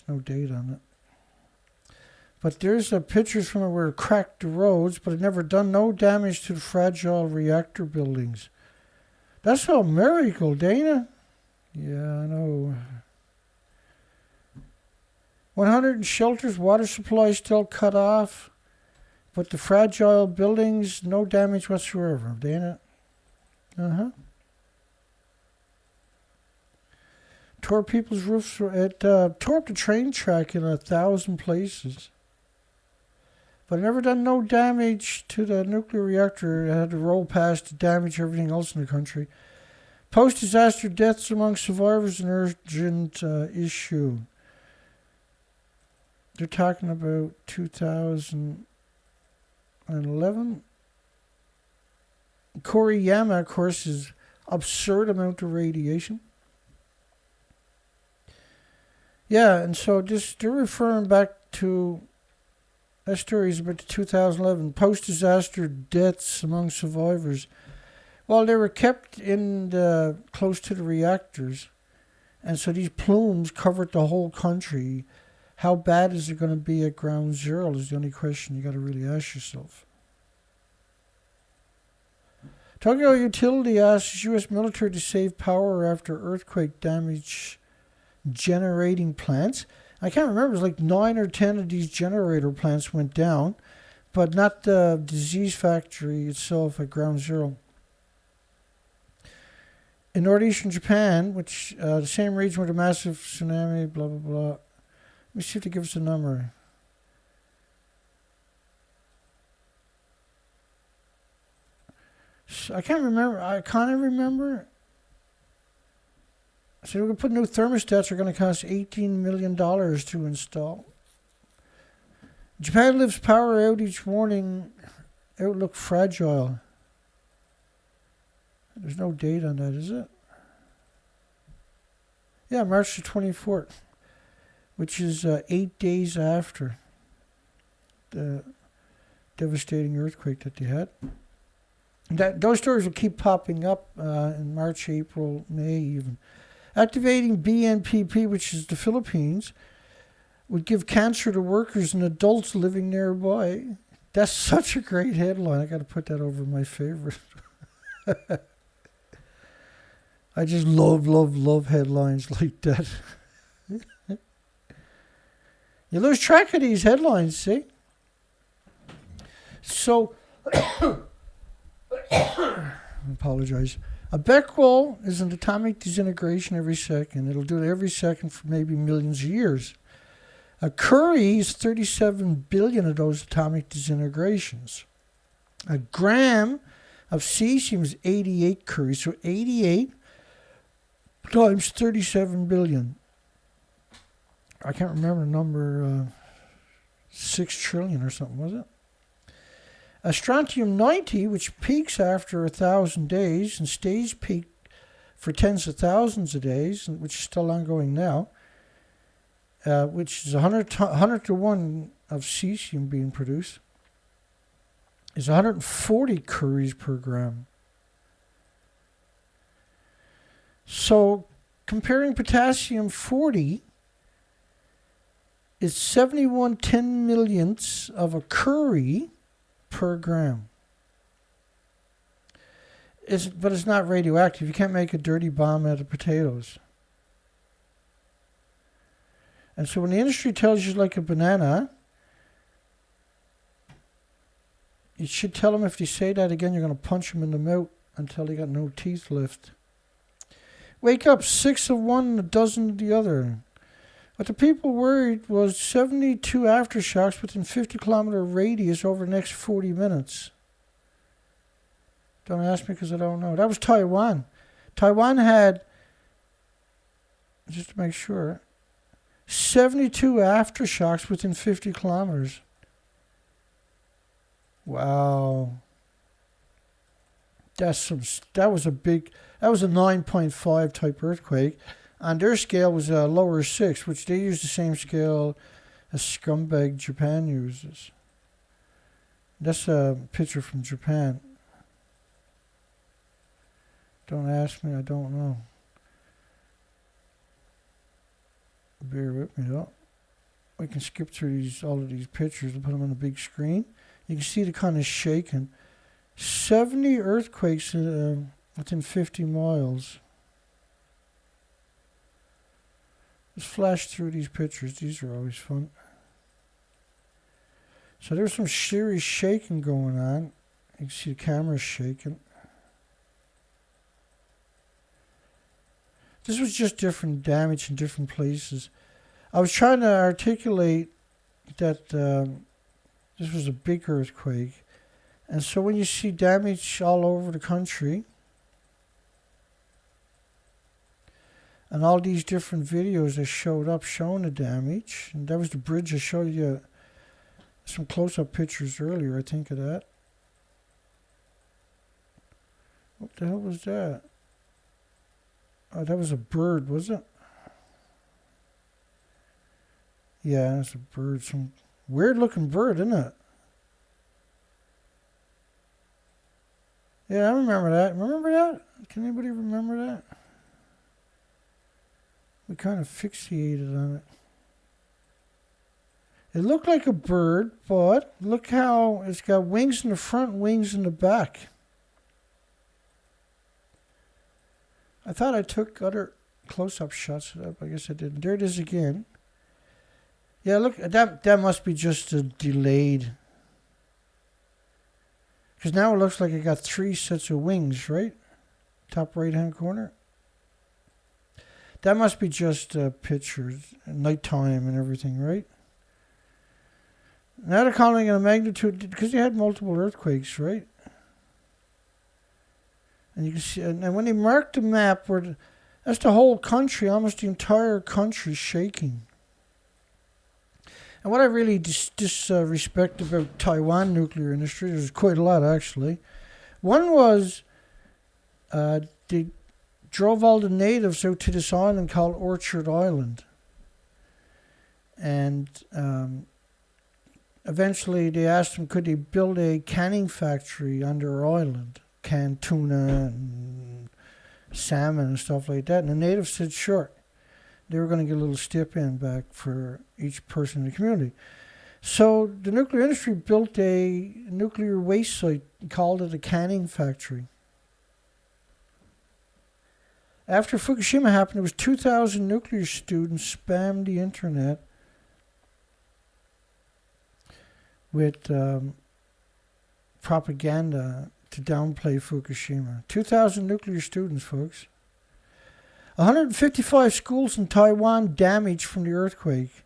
no date on it. But there's pictures from it where it cracked the roads, but it never done no damage to the fragile reactor buildings. That's a miracle, Dana. Yeah, I know. 100 shelters, water supply still cut off, but the fragile buildings, no damage whatsoever, Dana. Tore people's roofs. It tore up the train track in 1,000 places. But it never done no damage to the nuclear reactor. It had to roll past to damage everything else in the country. Post-disaster deaths among survivors, an urgent issue. They're talking about 2011. Koriyama, of course, is absurd amount of radiation. Yeah, and so they're referring back to, that story is about the 2011 post-disaster deaths among survivors. Well, they were kept in close to the reactors, and so these plumes covered the whole country. How bad is it going to be at ground zero is the only question you got to really ask yourself. Tokyo Utility asks U.S. military to save power after earthquake damage generating plants. I can't remember, it was like 9 or 10 of these generator plants went down, but not the disease factory itself at ground zero. In northeastern Japan, which the same region with a massive tsunami, blah, blah, blah. Let me see if they give us a number. I can't remember. I can't remember. So we're going to put new thermostats are going to cost $18 million to install. Japan lifts power outage warning. Outlook fragile. There's no date on that, is it? Yeah, March the 24th. Which is 8 days after the devastating earthquake that they had. Those stories will keep popping up in March, April, May even. Activating BNPP, which is the Philippines, would give cancer to workers and adults living nearby. That's such a great headline. I got to put that over my favorite. I just love headlines like that. You lose track of these headlines, see? So, I apologize. A Becquerel is an atomic disintegration every second. It'll do it every second for maybe millions of years. A Curie is 37 billion of those atomic disintegrations. A gram of cesium is 88 Curies, so 88 times 37 billion. I can't remember the number, 6 trillion or something, was it? A strontium-90, which peaks after 1,000 days and stays peaked for tens of thousands of days, which is still ongoing now, which is 100 to 1 of cesium being produced, is 140 Curies per gram. So comparing potassium-40 is 71 10 millionths of a Curie per gram. But it's not radioactive. You can't make a dirty bomb out of potatoes. And so when the industry tells you like a banana, you should tell them if they say that again, you're going to punch them in the mouth until they got no teeth left. Wake up, 6 of one and a dozen of the other. What the people worried was 72 aftershocks within 50-kilometer radius over the next 40 minutes. Don't ask me because I don't know. That was Taiwan. Taiwan had, just to make sure, 72 aftershocks within 50 kilometers. Wow. That was a 9.5 type earthquake. And their scale was a lower 6, which they use the same scale as scumbag Japan uses. That's a picture from Japan. Don't ask me, I don't know. Bear with me though. We can skip through all of these pictures and put them on the big screen. You can see the kind of shaking. 70 earthquakes within 50 miles. Let's flash through these pictures. These are always fun. So there's some serious shaking going on. You can see the camera shaking. This was just different damage in different places. I was trying to articulate that this was a big earthquake. And so when you see damage all over the country, and all these different videos that showed up showing the damage, and that was the bridge I showed you some close-up pictures earlier, I think of that. What the hell was that? Oh, that was a bird, was it? Yeah, that's a bird. Some weird-looking bird, isn't it? Yeah, I remember that. Remember that? Can anybody remember that? We kind of fixated on it. It looked like a bird, but look how it's got wings in the front, wings in the back. I thought I took other close-up shots of that, but I guess I didn't. There it is again. Yeah, look, that must be just a delayed. Because now it looks like it got 3 sets of wings, right? Top right-hand corner. That must be just pictures, nighttime and everything, right? Now they're calling it a magnitude, because they had multiple earthquakes, right? And you can see, and when they marked the map, that's the whole country, almost the entire country shaking. And what I really disrespect about Taiwan nuclear industry, there's quite a lot actually. One was they drove all the natives out to this island called Orchard Island. And eventually they asked them, could they build a canning factory on their island? Can tuna and salmon and stuff like that. And the natives said, sure. They were going to get a little stipend back for each person in the community. So the nuclear industry built a nuclear waste site and called it a canning factory. After Fukushima happened, there was 2,000 nuclear students spammed the internet with propaganda to downplay Fukushima. 2,000 nuclear students, folks. 155 schools in Taiwan damaged from the earthquake.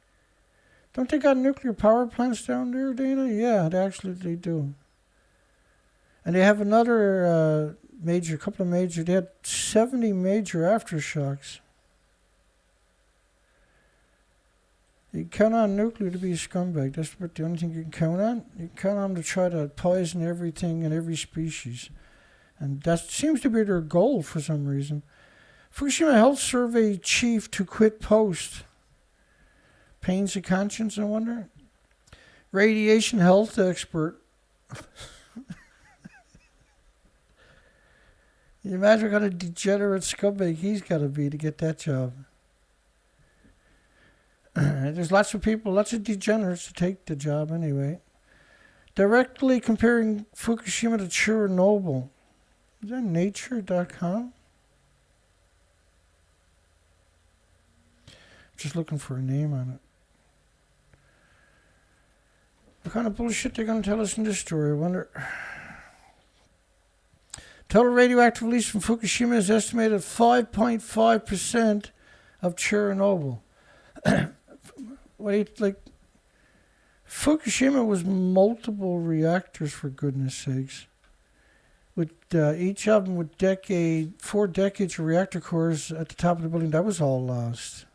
Don't they got nuclear power plants down there, Dana? Yeah, they do. And they have another they had 70 major aftershocks. You can count on nuclear to be a scumbag. That's the only thing you can count on. You can count on them to try to poison everything and every species. And that seems to be their goal for some reason. Fukushima Health Survey chief to quit post. Pains of conscience, I wonder. Radiation health expert. You imagine what kind of degenerate scumbag he's got to be to get that job. There's lots of people, lots of degenerates to take the job anyway. Directly comparing Fukushima to Chernobyl. Is that nature.com? Just looking for a name on it. What kind of bullshit they're going to tell us in this story, I wonder. Total radioactive release from Fukushima is estimated at 5.5% of Chernobyl. Fukushima was multiple reactors, for goodness sakes. With each of them with 4 decades of reactor cores at the top of the building, that was all lost.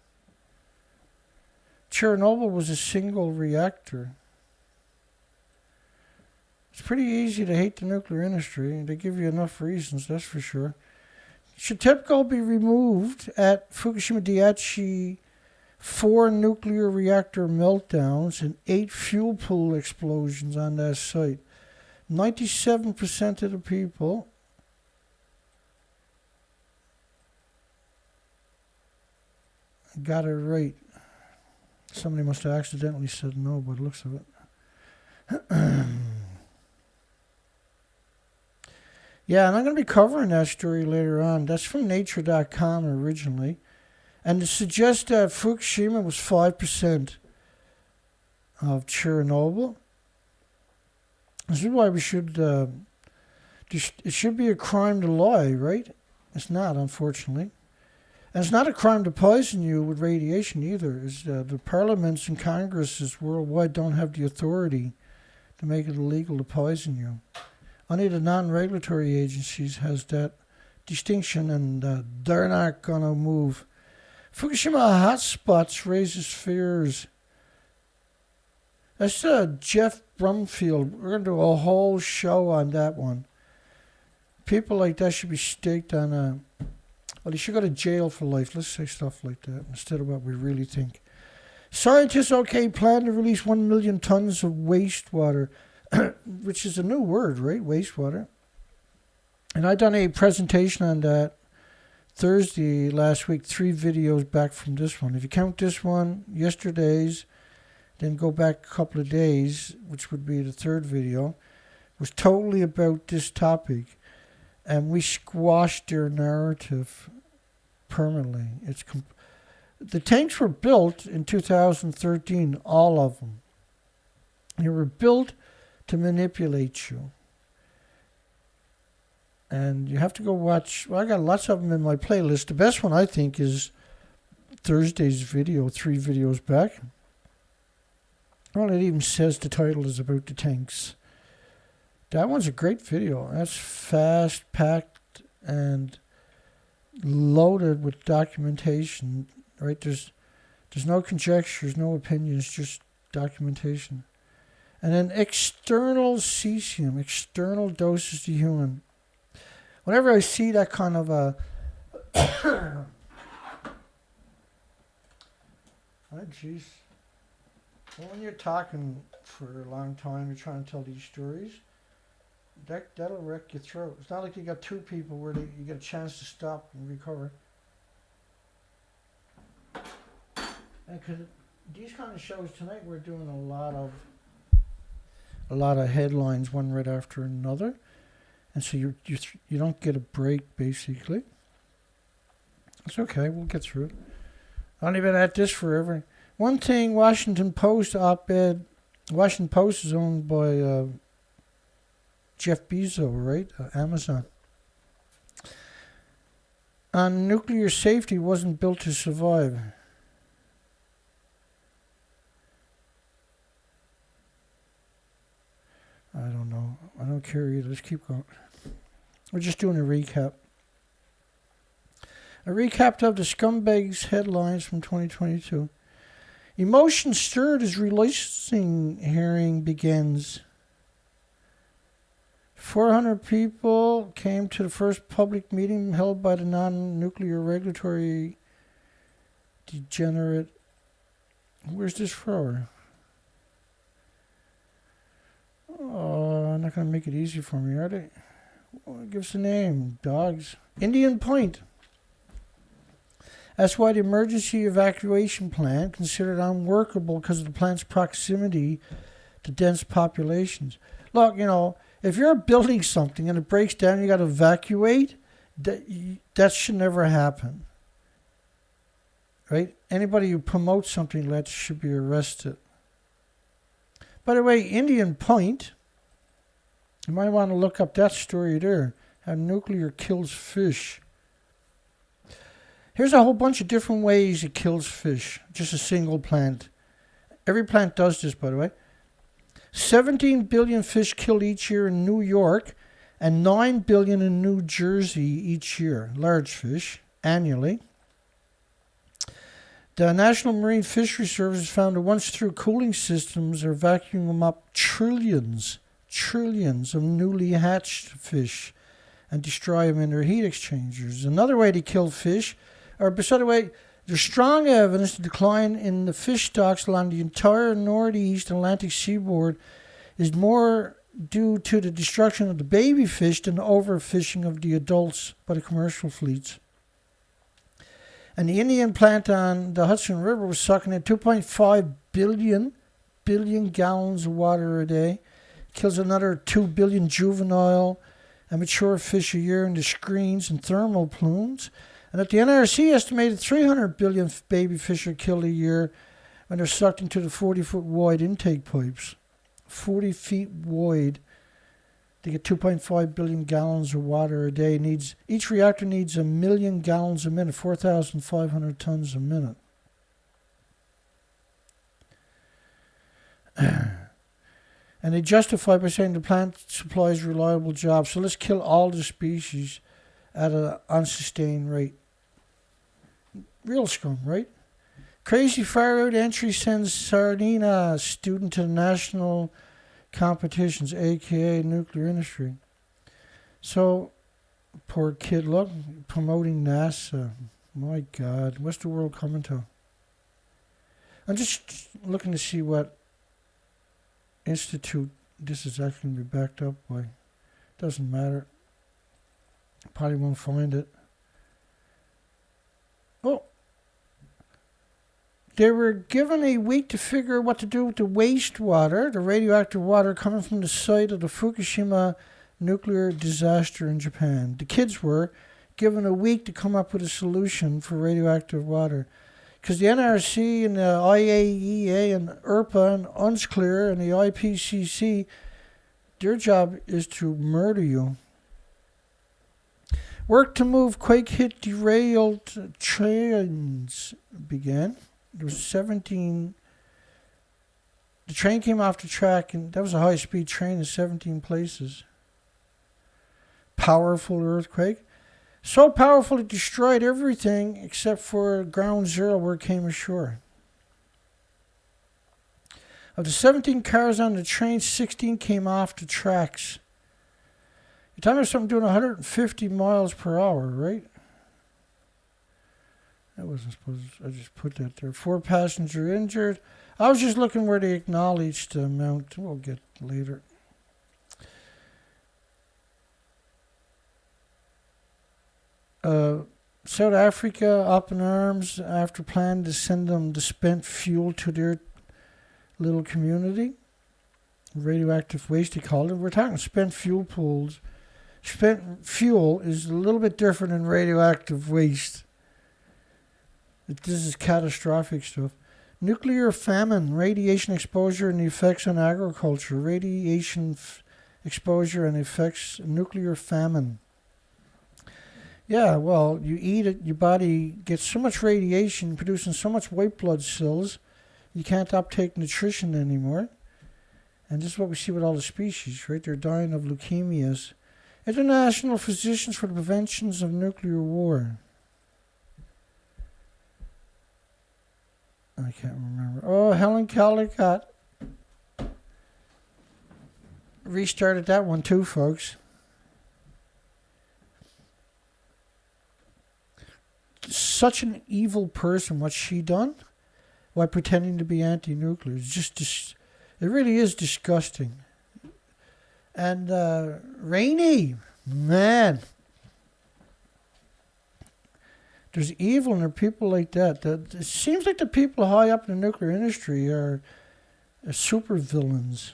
Chernobyl was a single reactor. It's pretty easy to hate the nuclear industry. They give you enough reasons, that's for sure. Should TEPCO be removed at Fukushima Daiichi 4 nuclear reactor meltdowns and 8 fuel pool explosions on that site? 97% of the people got it right. Somebody must have accidentally said no by the looks of it. Yeah, and I'm going to be covering that story later on. That's from nature.com originally. And to suggest that Fukushima was 5% of Chernobyl, this is why we should, it should be a crime to lie, right? It's not, unfortunately. And it's not a crime to poison you with radiation either. It's, the parliaments and congresses worldwide don't have the authority to make it illegal to poison you. Only the non-regulatory agencies has that distinction, and they're not going to move. Fukushima hotspots raises fears. That's Jeff Brumfield. We're going to do a whole show on that one. People like that should be staked on a... Well, he should go to jail for life. Let's say stuff like that instead of what we really think. Scientists, plan to release 1 million tons of wastewater, which is a new word, right? Wastewater. And I done a presentation on that Thursday last week, 3 videos back from this one. If you count this one, yesterday's, then go back a couple of days, which would be the 3rd video, was totally about this topic. And we squashed their narrative permanently. The tanks were built in 2013, all of them. They were built to manipulate you. And you have to go watch. Well, I got lots of them in my playlist. The best one, I think, is Thursday's video, 3 videos back. Well, it even says the title is about the tanks. That one's a great video. That's fast, packed, and loaded with documentation. Right? There's no conjectures, no opinions, just documentation. And then external cesium, external doses to human. Whenever I see that kind of a... oh, jeez. Well, when you're talking for a long time, you're trying to tell these stories, that'll wreck your throat. It's not like you got 2 people where you get a chance to stop and recover. And because these kind of shows tonight, we're doing a lot of headlines, one right after another, and so you don't get a break basically. It's okay. We'll get through it. I've only been at this forever. One thing, Washington Post op-ed. Washington Post is owned by Jeff Bezos, right? Amazon. On nuclear safety wasn't built to survive. I don't know. I don't care either. Let's keep going. We're just doing a recap. A recap of the scumbags headlines from 2022. Emotion stirred as releasing hearing begins. 400 people came to the first public meeting held by the non-nuclear regulatory degenerate. Where's this for? Oh, I'm not going to make it easy for me, are they? Well, give us a name, dogs. Indian Point. That's why the emergency evacuation plan considered unworkable because of the plant's proximity to dense populations. Look, if you're building something and it breaks down, you got to evacuate. That should never happen, right? Anybody who promotes something like that should be arrested. By the way, Indian Point, you might want to look up that story there, how nuclear kills fish. Here's a whole bunch of different ways it kills fish, just a single plant. Every plant does this, by the way. 17 billion fish killed each year in New York and 9 billion in New Jersey each year, large fish, annually. The National Marine Fishery Service found that once through cooling systems are vacuuming up trillions of newly hatched fish and destroy them in their heat exchangers. Another way to kill fish, or by the way, there's strong evidence the decline in the fish stocks along the entire northeast Atlantic seaboard is more due to the destruction of the baby fish than the overfishing of the adults by the commercial fleets. And the Indian plant on the Hudson River was sucking in 2.5 billion gallons of water a day. Kills another 2 billion juvenile and mature fish a year in the screens and thermal plumes. And that the NRC estimated 300 billion baby fish are killed a year when they're sucked into the 40-foot wide intake pipes. 40 feet wide. They get 2.5 billion gallons of water a day. Each reactor needs 1 million gallons a minute, 4,500 tons a minute. And they justify by saying the plant supplies reliable jobs. So let's kill all the species at an unsustained rate. Real scum, right? Crazy far out entry sends Sardina student to the national competitions, aka nuclear industry. So, poor kid, look, promoting NASA. My God, what's the world coming to? I'm just looking to see what institute this is actually going to be backed up by. Doesn't matter. Probably won't find it. Oh. They were given a week to figure what to do with the wastewater, the radioactive water coming from the site of the Fukushima nuclear disaster in Japan. The kids were given a week to come up with a solution for radioactive water. Because the NRC and the IAEA and ERPA and UNSCLEAR and the IPCC, their job is to murder you. Work to move quake-hit derailed trains began. There was 17. The train came off the track, and that was a high-speed train in 17 places. Powerful earthquake. So powerful it destroyed everything except for ground zero where it came ashore. Of the 17 cars on the train, 16 came off the tracks. You're talking about something doing 150 miles per hour, right? That wasn't supposed to, I just put that there. 4 passengers injured. I was just looking where they acknowledged the amount. We'll get later. South Africa up in arms after planning to send them the spent fuel to their little community. Radioactive waste, they call it. We're talking spent fuel pools. Spent fuel is a little bit different than radioactive waste. This is catastrophic stuff. Nuclear famine, radiation exposure and the effects on agriculture. Radiation exposure and effects, nuclear famine. Yeah, well, you eat it, your body gets so much radiation, producing so much white blood cells, you can't uptake nutrition anymore. And this is what we see with all the species, right? They're dying of leukemias. International Physicians for the Prevention of Nuclear War. I can't remember. Oh, Helen Caldicott restarted that one too, folks. Such an evil person, what she done while pretending to be anti-nuclear. It's just it really is disgusting. And Rainey, man, there's evil in there, people like that. It seems like the people high up in the nuclear industry are super villains.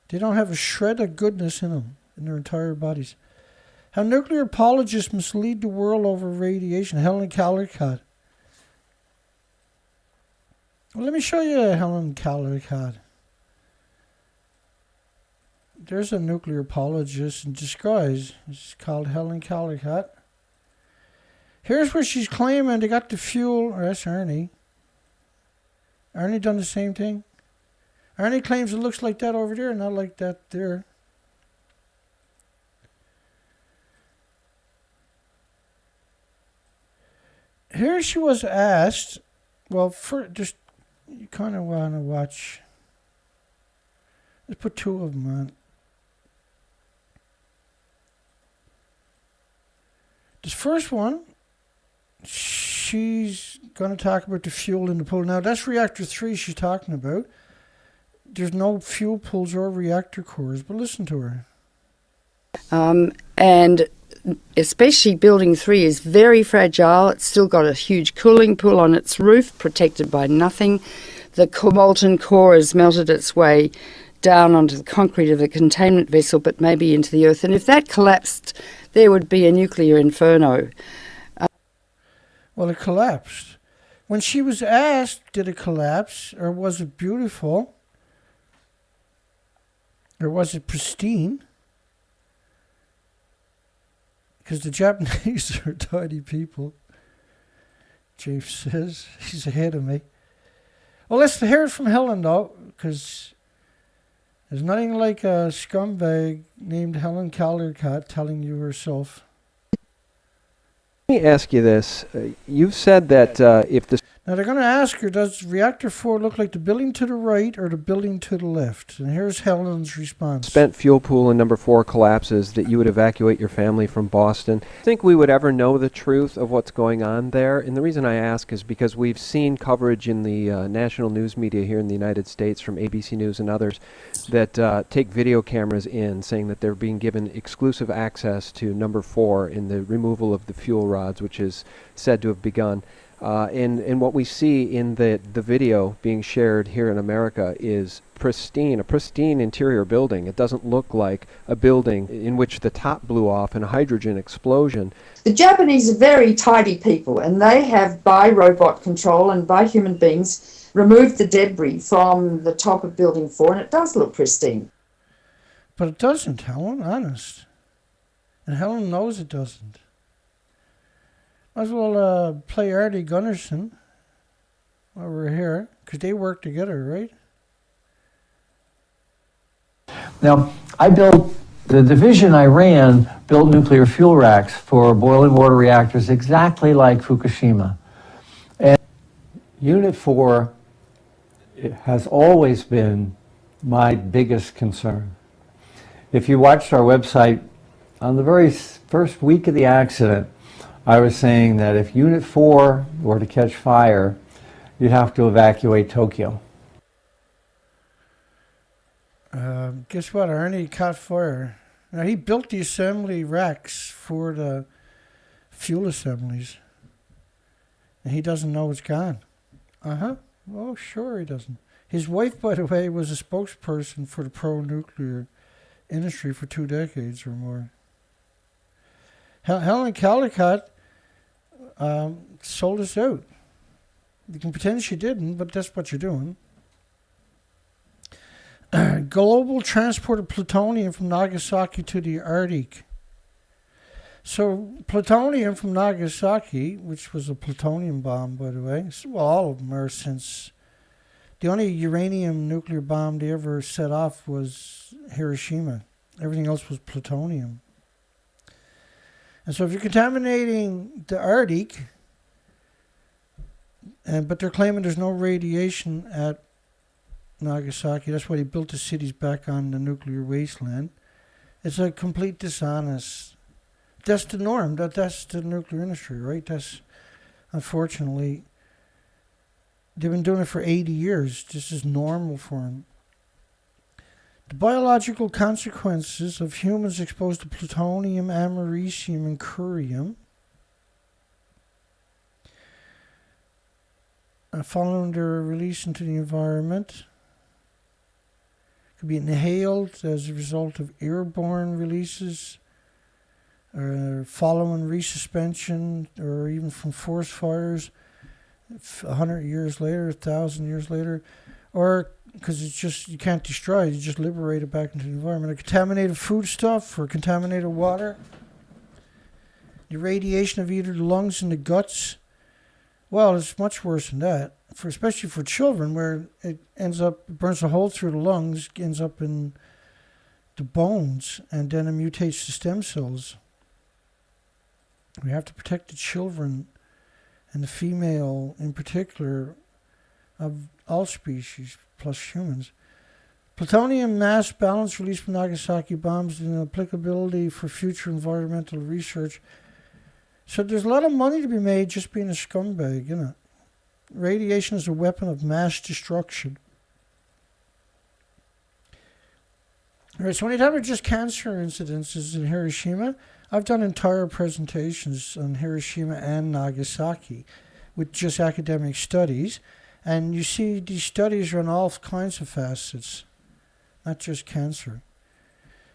They don't have a shred of goodness in them, in their entire bodies. How nuclear apologists mislead the world over radiation. Helen Caldicott. Well, let me show you Helen Caldicott. There's a nuclear apologist in disguise. It's called Helen Caldicott. Here's where she's claiming they got the fuel. Oh, that's Ernie. Ernie done the same thing. Ernie claims it looks like that over there, not like that there. Here she was asked, well, just you kind of want to watch. Let's put two of them on. This first one, she's going to talk about the fuel in the pool. Now, that's reactor 3 she's talking about. There's no fuel pools or reactor cores, but listen to her. And especially building 3 is very fragile. It's still got a huge cooling pool on its roof, protected by nothing. The molten core has melted its way down onto the concrete of the containment vessel, but maybe into the earth. And if that collapsed, there would be a nuclear inferno. Well, it collapsed. When she was asked, did it collapse, or was it beautiful, or was it pristine? Because the Japanese are tidy people, Jafe says. He's ahead of me. Well, let's hear it from Helen, though, because there's nothing like a scumbag named Helen Caldicott telling you herself. Let me ask you this. You've said that if the... Now, they're going to ask her, does reactor 4 look like the building to the right or the building to the left? And here's Helen's response. Spent fuel pool in number 4 collapses, that you would evacuate your family from Boston. Think we would ever know the truth of what's going on there? And the reason I ask is because we've seen coverage in the national news media here in the United States from ABC News and others that take video cameras in, saying that they're being given exclusive access to number 4 in the removal of the fuel rods, which is said to have begun. And what we see in the video being shared here in America is a pristine interior building. It doesn't look like a building in which the top blew off in a hydrogen explosion. The Japanese are very tidy people, and they have, by robot control and by human beings, removed the debris from the top of Building 4, and it does look pristine. But it doesn't, Helen, honest. And Helen knows it doesn't. Might as well play Artie Gunnarsson while we're here, because they work together, right? Now, the division I ran built nuclear fuel racks for boiling water reactors exactly like Fukushima. And Unit 4 has always been my biggest concern. If you watched our website, on the very first week of the accident, I was saying that if Unit 4 were to catch fire, you'd have to evacuate Tokyo. Guess what? Ernie caught fire. Now, he built the assembly racks for the fuel assemblies. And he doesn't know it's gone. Oh, sure he doesn't. His wife, by the way, was a spokesperson for the pro-nuclear industry for 2 decades or more. Helen Caldicott sold us out. You can pretend you didn't, but that's what you're doing. Global transport of plutonium from Nagasaki to the Arctic. So plutonium from Nagasaki, which was a plutonium bomb, by the way, well, all of them are, since the only uranium nuclear bomb they ever set off was Hiroshima. Everything else was plutonium. And so if you're contaminating the Arctic, but they're claiming there's no radiation at Nagasaki, that's why they built the cities back on the nuclear wasteland. It's a complete dishonest. That's the norm. That's the nuclear industry, right? That's, unfortunately, they've been doing it for 80 years. This is normal for them. The biological consequences of humans exposed to plutonium, americium, and curium following their release into the environment could be inhaled as a result of airborne releases, or following resuspension, or even from forest fires 100 years later, 1,000 years later, or because it's just, you can't destroy it, you just liberate it back into the environment. Or contaminated foodstuff or contaminated water. The radiation of either the lungs and the guts. Well, it's much worse than that, especially for children, where it ends up, burns a hole through the lungs, ends up in the bones, and then it mutates the stem cells. We have to protect the children, and the female in particular, of all species, plus humans. Plutonium mass balance released from Nagasaki bombs and applicability for future environmental research. So there's a lot of money to be made just being a scumbag, you know. Radiation is a weapon of mass destruction. All right, so anytime there's just cancer incidences in Hiroshima, I've done entire presentations on Hiroshima and Nagasaki with just academic studies. And you see these studies are on all kinds of facets, not just cancer.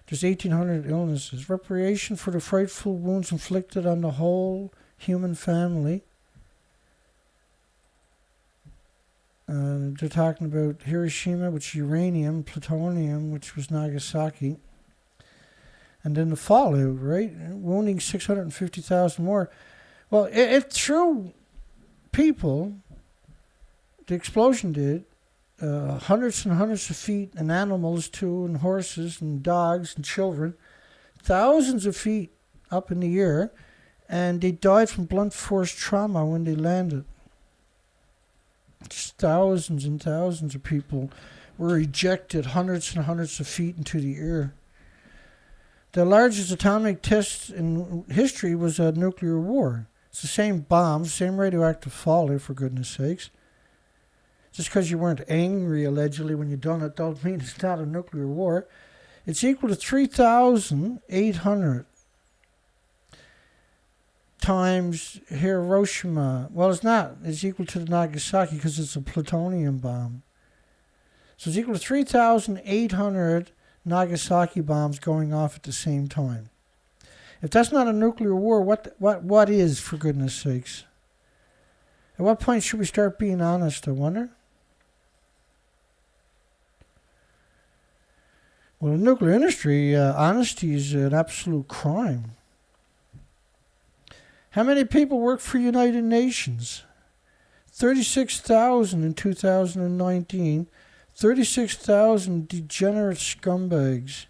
There's 1,800 illnesses. Reparation for the frightful wounds inflicted on the whole human family. They're talking about Hiroshima, which is uranium, plutonium, which was Nagasaki. And then the fallout, right? Wounding 650,000 more. Well, it threw people, the explosion did, hundreds and hundreds of feet, and animals too, and horses and dogs and children, thousands of feet up in the air, and they died from blunt force trauma when they landed. Just thousands and thousands of people were ejected hundreds and hundreds of feet into the air. The largest atomic test in history was a nuclear war. It's the same bombs, same radioactive fallout, for goodness sakes. Just because you weren't angry, allegedly, when you done it, don't mean it's not a nuclear war. It's equal to 3,800 times Hiroshima. Well, it's not. It's equal to the Nagasaki because it's a plutonium bomb. So it's equal to 3,800 Nagasaki bombs going off at the same time. If that's not a nuclear war, what is, for goodness sakes? At what point should we start being honest, I wonder? Well, in the nuclear industry, honesty is an absolute crime. How many people work for United Nations? 36,000 in 2019. 36,000 degenerate scumbags.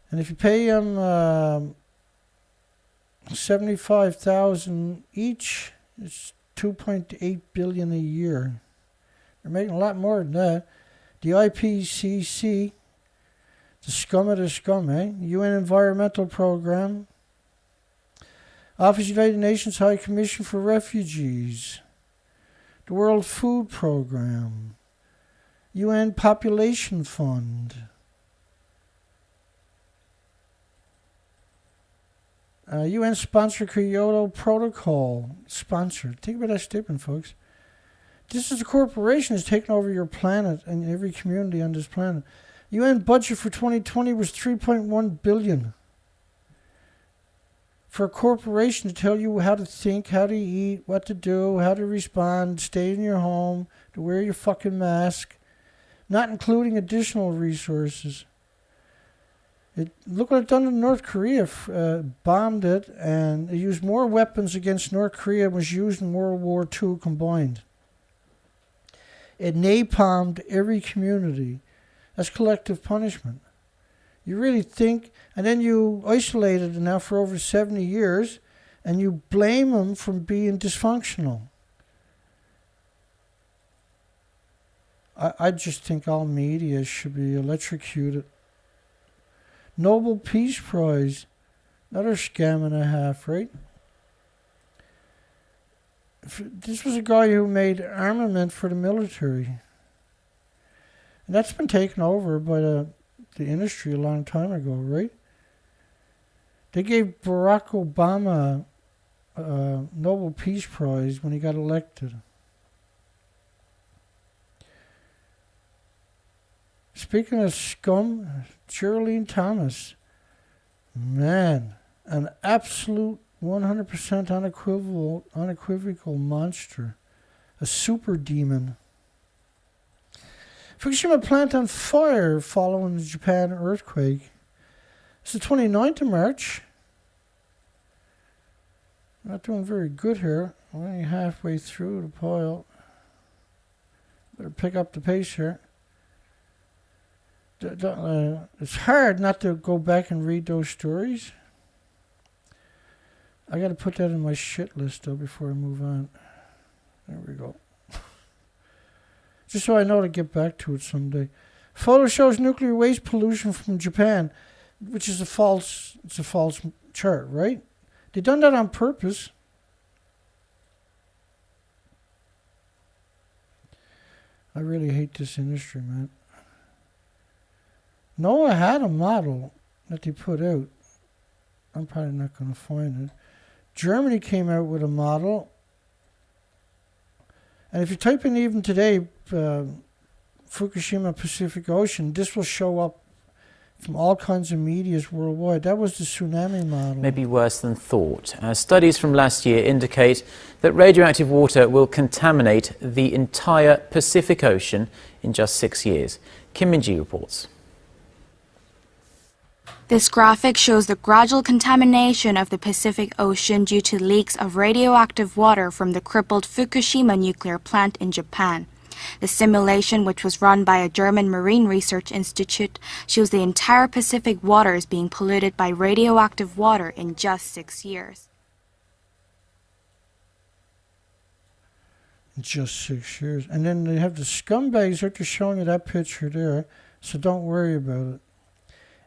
And if you pay them 75,000 each, it's 2.8 billion a year. They're making a lot more than that. The IPCC, the scum of the scum, UN Environmental Program, Office of United Nations High Commission for Refugees, the World Food Program, UN Population Fund, UN-sponsored Kyoto Protocol sponsored. Think about that statement, folks. This is a corporation that's taken over your planet and every community on this planet. UN budget for 2020 was $3.1 billion. for a corporation to tell you how to think, how to eat, what to do, how to respond, stay in your home, to wear your fucking mask, not including additional resources. Look what it done in North Korea. Bombed it, and it used more weapons against North Korea than was used in World War II combined. It napalmed every community. That's collective punishment. You really think, and then you isolated it now for over 70 years, and you blame them for being dysfunctional. I just think all media should be electrocuted. Nobel Peace Prize, another scam and a half, right? This was a guy who made armament for the military. And that's been taken over by the industry a long time ago, right? They gave Barack Obama a Nobel Peace Prize when he got elected. Speaking of scum, Geraldine Thomas, man, an absolute 100% unequivocal monster, a super demon. Fukushima plant on fire following the Japan earthquake. It's the 29th of March. Not doing very good here. We're only halfway through the pile. Better pick up the pace here. It's hard not to go back and read those stories. I got to put that in my shit list though before I move on. There we go. Just so I know to get back to it someday. Photo shows nuclear waste pollution from Japan, which is a false chart, right? They done that on purpose. I really hate this industry, man. NOAA had a model that they put out. I'm probably not going to find it. Germany came out with a model. And if you type in even today, Fukushima Pacific Ocean, this will show up from all kinds of medias worldwide. That was the tsunami model. Maybe worse than thought. Studies from last year indicate that radioactive water will contaminate the entire Pacific Ocean in just 6 years. Kim Min-ji reports. This graphic shows the gradual contamination of the Pacific Ocean due to leaks of radioactive water from the crippled Fukushima nuclear plant in Japan. The simulation, which was run by a German marine research institute, shows the entire Pacific waters being polluted by radioactive water in just 6 years. Just 6 years. And then they have the scumbags that are showing you that picture there, so don't worry about it.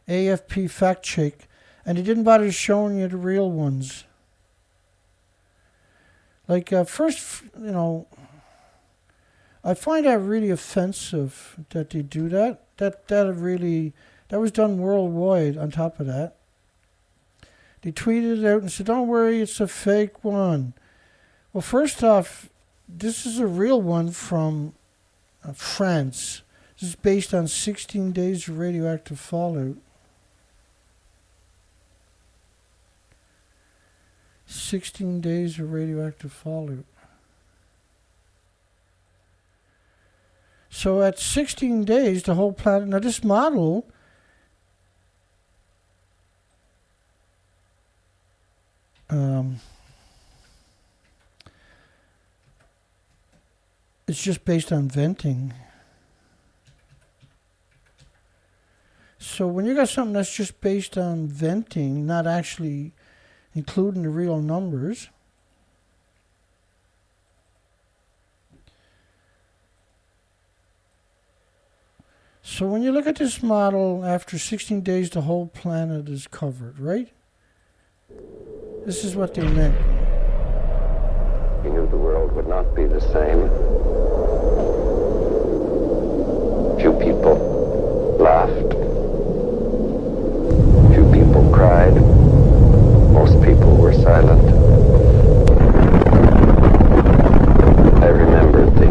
AFP fact check, and they didn't bother showing you the real ones. Like, first, you know, I find that really offensive that they do that. That was done worldwide on top of that. They tweeted it out and said, don't worry, it's a fake one. Well, first off, this is a real one from France. This is based on 16 days of radioactive fallout. 16 days of radioactive fallout. So at 16 days, the whole planet... Now this model... it's just based on venting. So when you got something that's just based on venting, not actually including the real numbers, so when you look at this model, after 16 days the whole planet is covered, right? This is what they meant. He knew the world would not be the same. Few people laughed. Few people cried. Most people were silent. I remembered the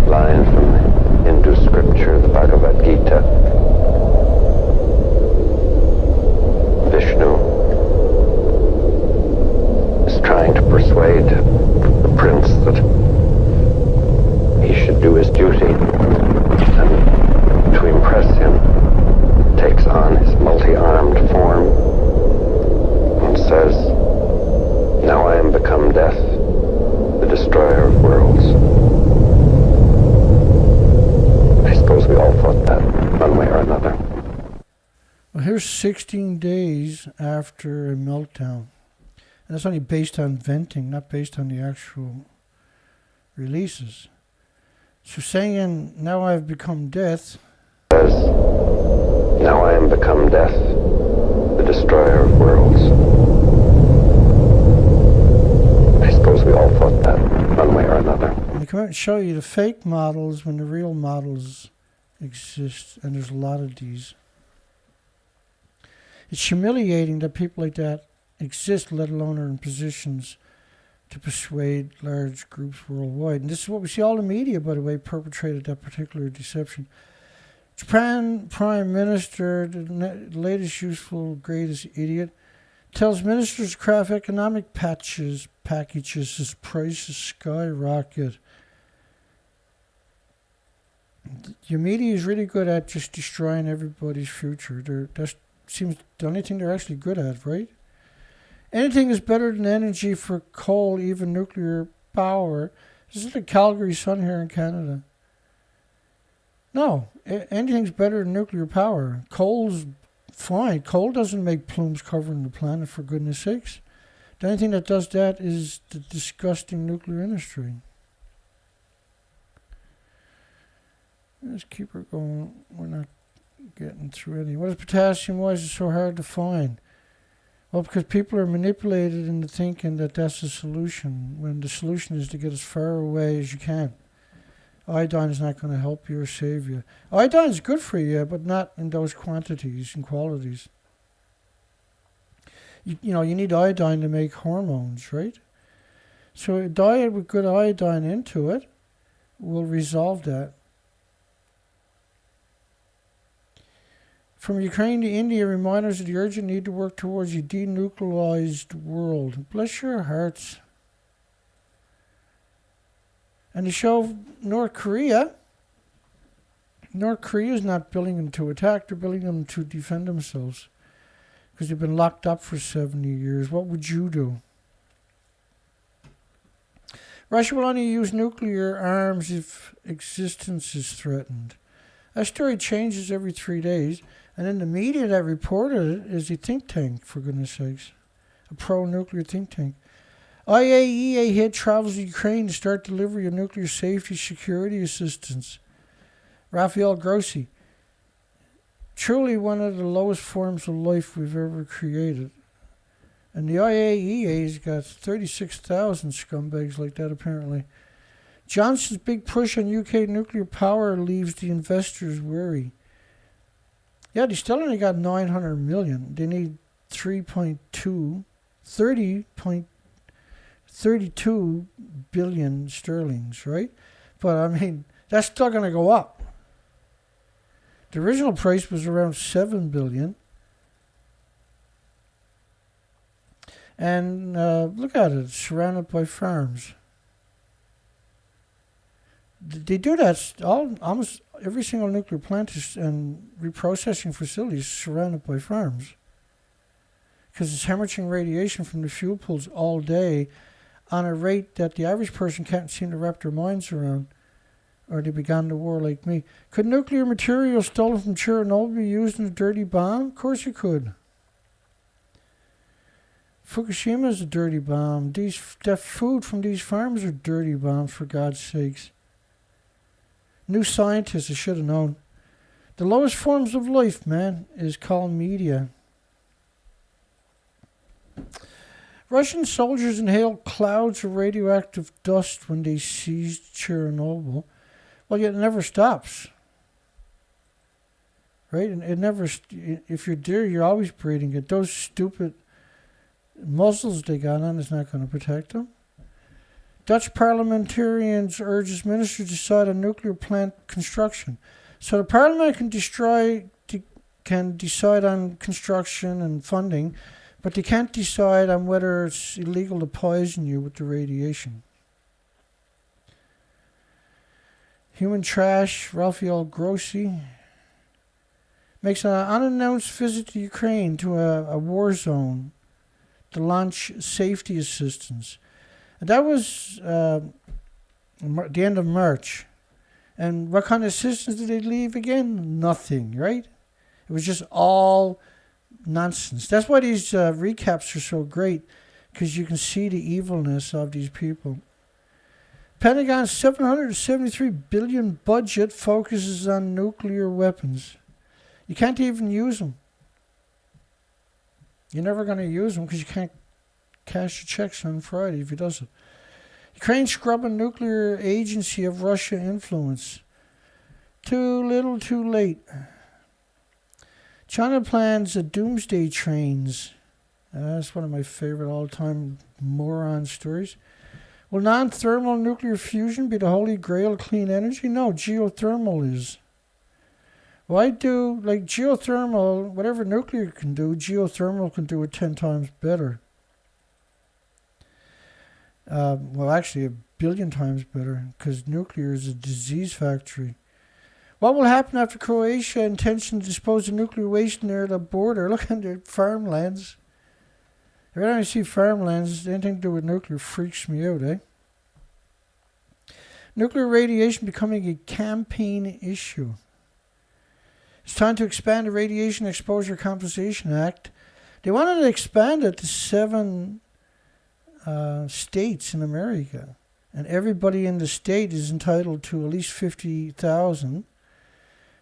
line from the Hindu scripture, the Bhagavad Gita. Vishnu death, the destroyer of worlds. I suppose we all thought that, one way or another. Well, here's 16 days after a meltdown. And that's only based on venting, not based on the actual releases. So saying, now I've become death. Says, now I am become death, the destroyer of worlds. I suppose we all thought that, one way or another. And they come out and show you the fake models when the real models exist, and there's a lot of these. It's humiliating that people like that exist, let alone are in positions to persuade large groups worldwide. And this is what we see. All the media, by the way, perpetrated that particular deception. Japan Prime Minister, the latest useful, greatest idiot, tells ministers to craft economic packages as prices skyrocket. Your media is really good at just destroying everybody's future. That seems the only thing they're actually good at, right? Anything is better than energy for coal, even nuclear power. This is the Calgary Sun here in Canada. No, anything's better than nuclear power. Coal's fine. Coal doesn't make plumes covering the planet, for goodness sakes. The only thing that does that is the disgusting nuclear industry. Let's keep her going. We're not getting through any. What is potassium? Why is it so hard to find? Well, because people are manipulated into thinking that that's the solution, when the solution is to get as far away as you can. Iodine is not going to help you or save you. Iodine is good for you, but not in those quantities and qualities. You need iodine to make hormones, right? So a diet with good iodine into it will resolve that. From Ukraine to India, reminders of the urgent need to work towards a denuclearized world. Bless your hearts. And to show North Korea is not building them to attack, they're building them to defend themselves. Because they've been locked up for 70 years. What would you do? Russia will only use nuclear arms if existence is threatened. That story changes every 3 days. And then the media that reported it is a think tank, for goodness sakes. A pro-nuclear think tank. IAEA head travels to Ukraine to start delivery of nuclear safety security assistance. Rafael Grossi. Truly one of the lowest forms of life we've ever created. And the IAEA's got 36,000 scumbags like that, apparently. Johnson's big push on UK nuclear power leaves the investors wary. Yeah, they still only got 900 million. They need 30.32 billion sterlings, right? But I mean, that's still going to go up. The original price was around 7 billion. And look at it, it's surrounded by farms. They do that, almost every single nuclear plant and reprocessing facility is surrounded by farms. Because it's hemorrhaging radiation from the fuel pools all day on a rate that the average person can't seem to wrap their minds around, or they began the war like me. Could nuclear material stolen from Chernobyl be used in a dirty bomb? Of course it could. Fukushima is a dirty bomb. That food from these farms are dirty bombs, for God's sakes. New scientists, I should have known. The lowest forms of life, man, is called media. Russian soldiers inhaled clouds of radioactive dust when they seized Chernobyl. Well, yet it never stops. Right? And it never, if you're there, you're always breathing it. Those stupid muzzles they got on is not going to protect them. Dutch parliamentarians urges ministers to decide on nuclear plant construction. So the parliament can decide on construction and funding, but they can't decide on whether it's illegal to poison you with the radiation. Human trash, Rafael Grossi makes an unannounced visit to Ukraine, to a war zone, to launch safety assistance. And that was the end of March. And what kind of assistance did they leave again? Nothing, right? It was just all nonsense. That's why these recaps are so great, because you can see the evilness of these people. Pentagon's $773 billion budget focuses on nuclear weapons. You can't even use them. You're never going to use them because you can't cash your checks on Friday if he does it. Ukraine scrubbing nuclear agency of Russia influence. Too little, too late. China plans a doomsday trains. That's one of my favorite all-time moron stories. Will non-thermal nuclear fusion be the holy grail of clean energy? No, geothermal is. Why do, like geothermal, whatever nuclear can do, geothermal can do it 10 times better. Well, actually, 1 billion times better, because nuclear is a disease factory. What will happen after Croatia intentions to dispose of nuclear waste near the border? Look at the farmlands. Every time I see farmlands, anything to do with nuclear freaks me out, eh? Nuclear radiation becoming a campaign issue. It's time to expand the Radiation Exposure Compensation Act. They wanted to expand it to 7 states in America. And everybody in the state is entitled to at least $50,000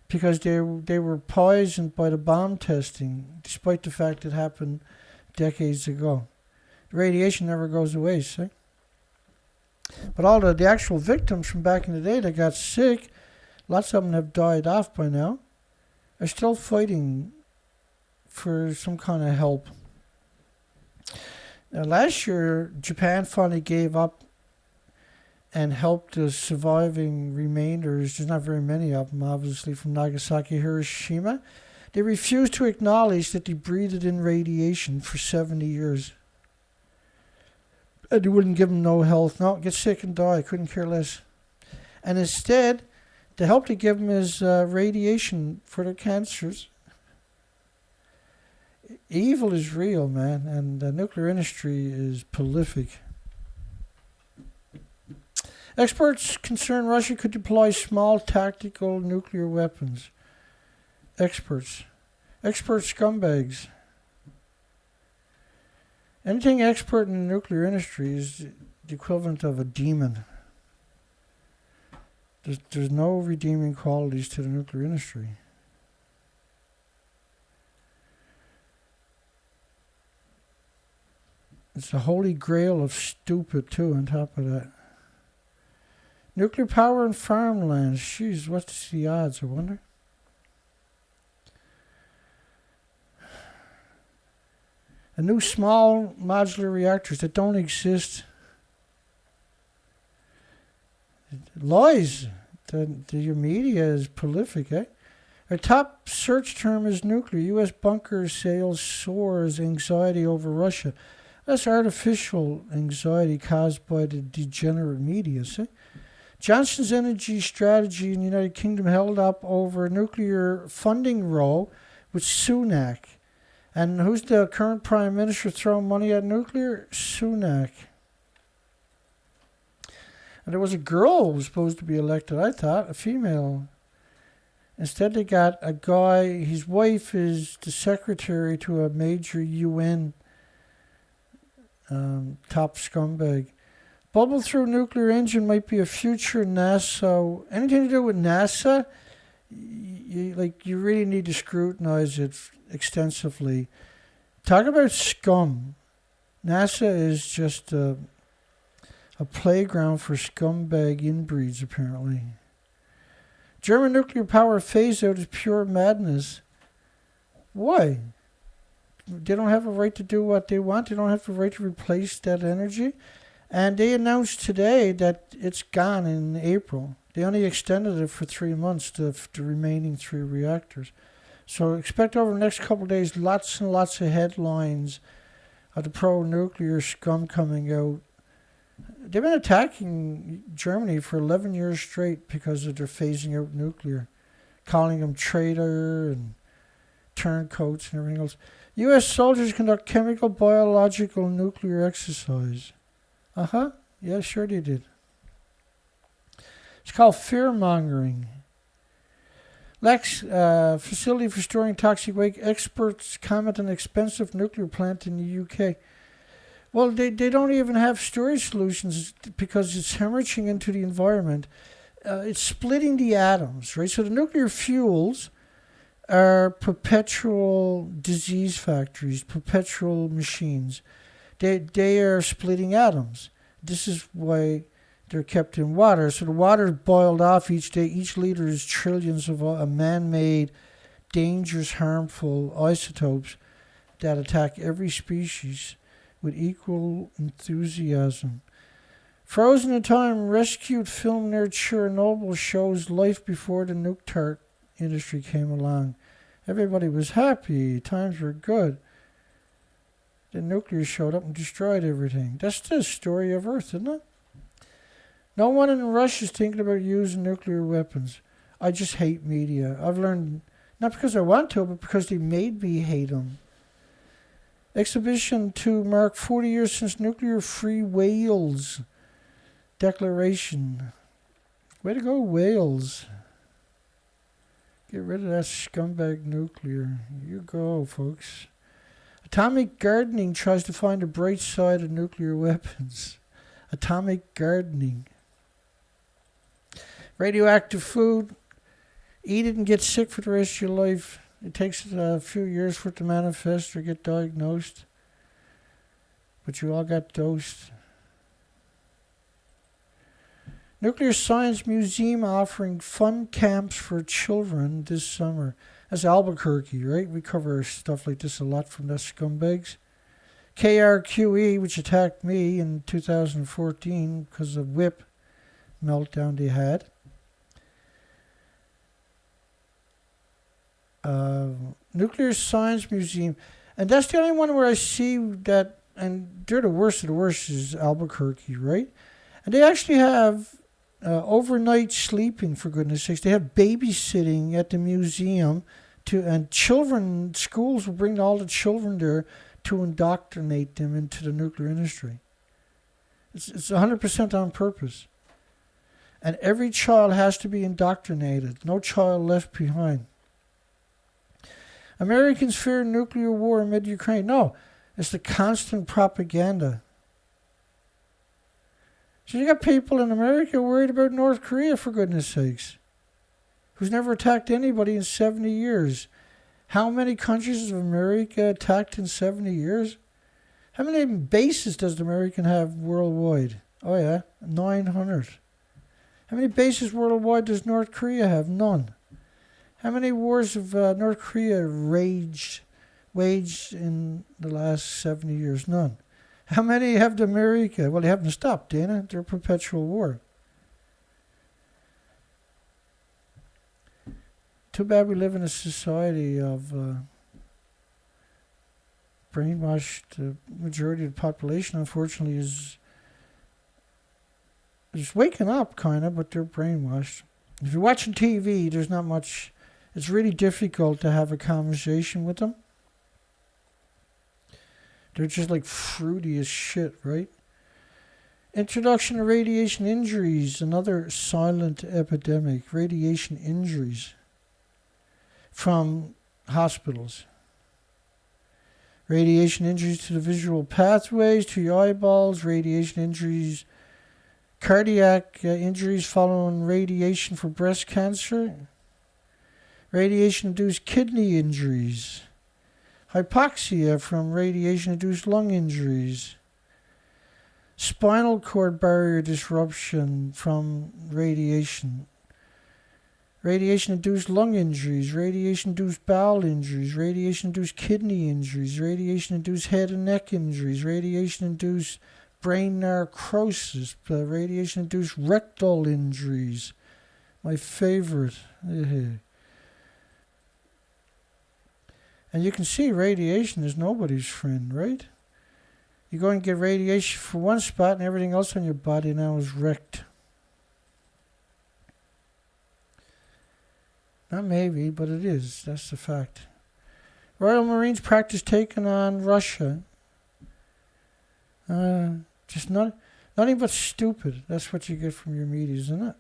because they were poisoned by the bomb testing, despite the fact it happened decades ago. The radiation never goes away, see? But all the actual victims from back in the day that got sick, lots of them have died off by now, are still fighting for some kind of help. Now, last year, Japan finally gave up and helped the surviving remainders. There's not very many of them, obviously, from Nagasaki, Hiroshima. They refused to acknowledge that they breathed in radiation for 70 years. And they wouldn't give them no health. No, get sick and die. Couldn't care less. And instead, the help they give them is radiation for their cancers. Evil is real, man, and the nuclear industry is prolific. Experts concerned Russia could deploy small tactical nuclear weapons. Expert scumbags. Anything expert in the nuclear industry is the equivalent of a demon. There's no redeeming qualities to the nuclear industry. It's the holy grail of stupid, too, on top of that. Nuclear power and farmlands. Jeez, what's the odds, I wonder? And new small modular reactors that don't exist. Lies. Your media is prolific, eh? Our top search term is nuclear. U.S. bunker sales soars, anxiety over Russia. That's artificial anxiety caused by the degenerate media, see? Johnson's energy strategy in the United Kingdom held up over nuclear funding row with Sunak. And who's the current Prime Minister throwing money at nuclear? Sunak. And there was a girl who was supposed to be elected, I thought, a female. Instead they got a guy, his wife is the secretary to a major UN top scumbag. Bubble-through nuclear engine might be a future NASA. Anything to do with NASA, you really need to scrutinize it extensively. Talk about scum. NASA is just a playground for scumbag inbreeds, apparently. German nuclear power phase-out is pure madness. Why? They don't have a right to do what they want. They don't have the right to replace that energy. And they announced today that it's gone in April. They only extended it for 3 months, the remaining 3 reactors. So expect over the next couple of days lots and lots of headlines of the pro-nuclear scum coming out. They've been attacking Germany for 11 years straight because of their phasing out nuclear, calling them traitor and turncoats and everything else. U.S. soldiers conduct chemical, biological, nuclear exercise. Yeah, sure they did. It's called fear-mongering. Facility for storing toxic waste. Experts comment on expensive nuclear plant in the UK. Well, they don't even have storage solutions because it's hemorrhaging into the environment. It's splitting the atoms, right? So the nuclear fuels are perpetual disease factories, perpetual machines. They are splitting atoms. This is why they're kept in water. So the water is boiled off each day. Each liter is trillions of man-made, dangerous, harmful isotopes that attack every species with equal enthusiasm. Frozen in time, rescued film near Chernobyl shows life before the nuke industry came along. Everybody was happy. Times were good. The nuclear showed up and destroyed everything. That's the story of Earth, isn't it? No one in Russia is thinking about using nuclear weapons. I just hate media. I've learned, not because I want to, but because they made me hate them. Exhibition to mark 40 years since nuclear-free Wales declaration. Way to go, Wales. Get rid of that scumbag nuclear. You go, folks. Atomic gardening tries to find the bright side of nuclear weapons. Atomic gardening. Radioactive food. Eat it and get sick for the rest of your life. It takes a few years for it to manifest or get diagnosed. But you all got dosed. Nuclear Science Museum offering fun camps for children this summer. That's Albuquerque, right? We cover stuff like this a lot from the scumbags. KRQE, which attacked me in 2014 because of whip meltdown they had. Nuclear Science Museum. And that's the only one where I see that, and they're the worst of the worst, is Albuquerque, right? And they actually have overnight sleeping, for goodness sakes. They have babysitting at the museum, and schools will bring all the children there to indoctrinate them into the nuclear industry. It's 100% on purpose. And every child has to be indoctrinated. No child left behind. Americans fear nuclear war amid Ukraine. No, it's the constant propaganda. So you got people in America worried about North Korea, for goodness sakes, who's never attacked anybody in 70 years. How many countries has America attacked in 70 years? How many bases does the American have worldwide? Oh yeah, 900. How many bases worldwide does North Korea have? None. How many wars have North Korea waged in the last 70 years? None. How many have America? Well, they haven't stopped, Dana. They're perpetual war. Too bad we live in a society of brainwashed. The majority of the population, unfortunately, is waking up, kind of, but they're brainwashed. If you're watching TV, there's not much. It's really difficult to have a conversation with them. They're just like fruity as shit, right? Introduction to radiation injuries, another silent epidemic. Radiation injuries from hospitals. Radiation injuries to the visual pathways, to your eyeballs. Radiation injuries, cardiac injuries following radiation for breast cancer. Radiation-induced kidney injuries. Hypoxia from radiation-induced lung injuries. Spinal cord barrier disruption from radiation. Radiation-induced lung injuries. Radiation-induced bowel injuries. Radiation-induced kidney injuries. Radiation-induced head and neck injuries. Radiation-induced brain necrosis. Radiation-induced rectal injuries. My favorite. And you can see radiation is nobody's friend, right? You go and get radiation for one spot and everything else on your body now is wrecked. Not maybe, but it is. That's the fact. Royal Marines practice taking on Russia. Just not Nothing but stupid. That's what you get from your media, isn't it?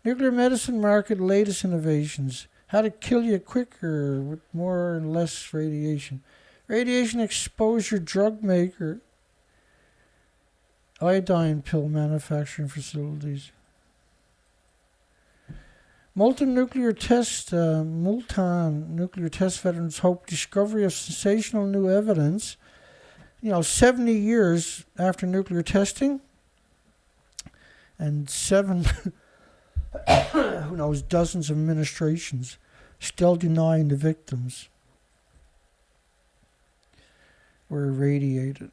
Nuclear medicine market latest innovations. How to kill you quicker with more and less radiation. Radiation exposure drug maker. Iodine pill manufacturing facilities. Molten nuclear test veterans hope discovery of sensational new evidence. 70 years after nuclear testing, and dozens of administrations still denying the victims were irradiated.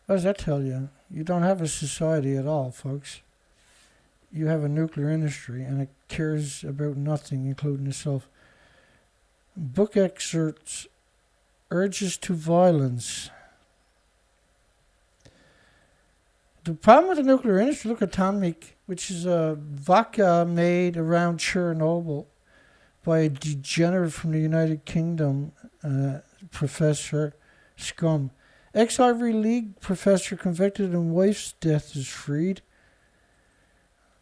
What does that tell you? You don't have a society at all, folks. You have a nuclear industry, and it cares about nothing, including itself. Book excerpts, urges to violence. The problem with the nuclear industry, look at atomic, which is a vodka made around Chernobyl by a degenerate from the United Kingdom, Professor Scum. Ex-Ivy League professor convicted in wife's death is freed.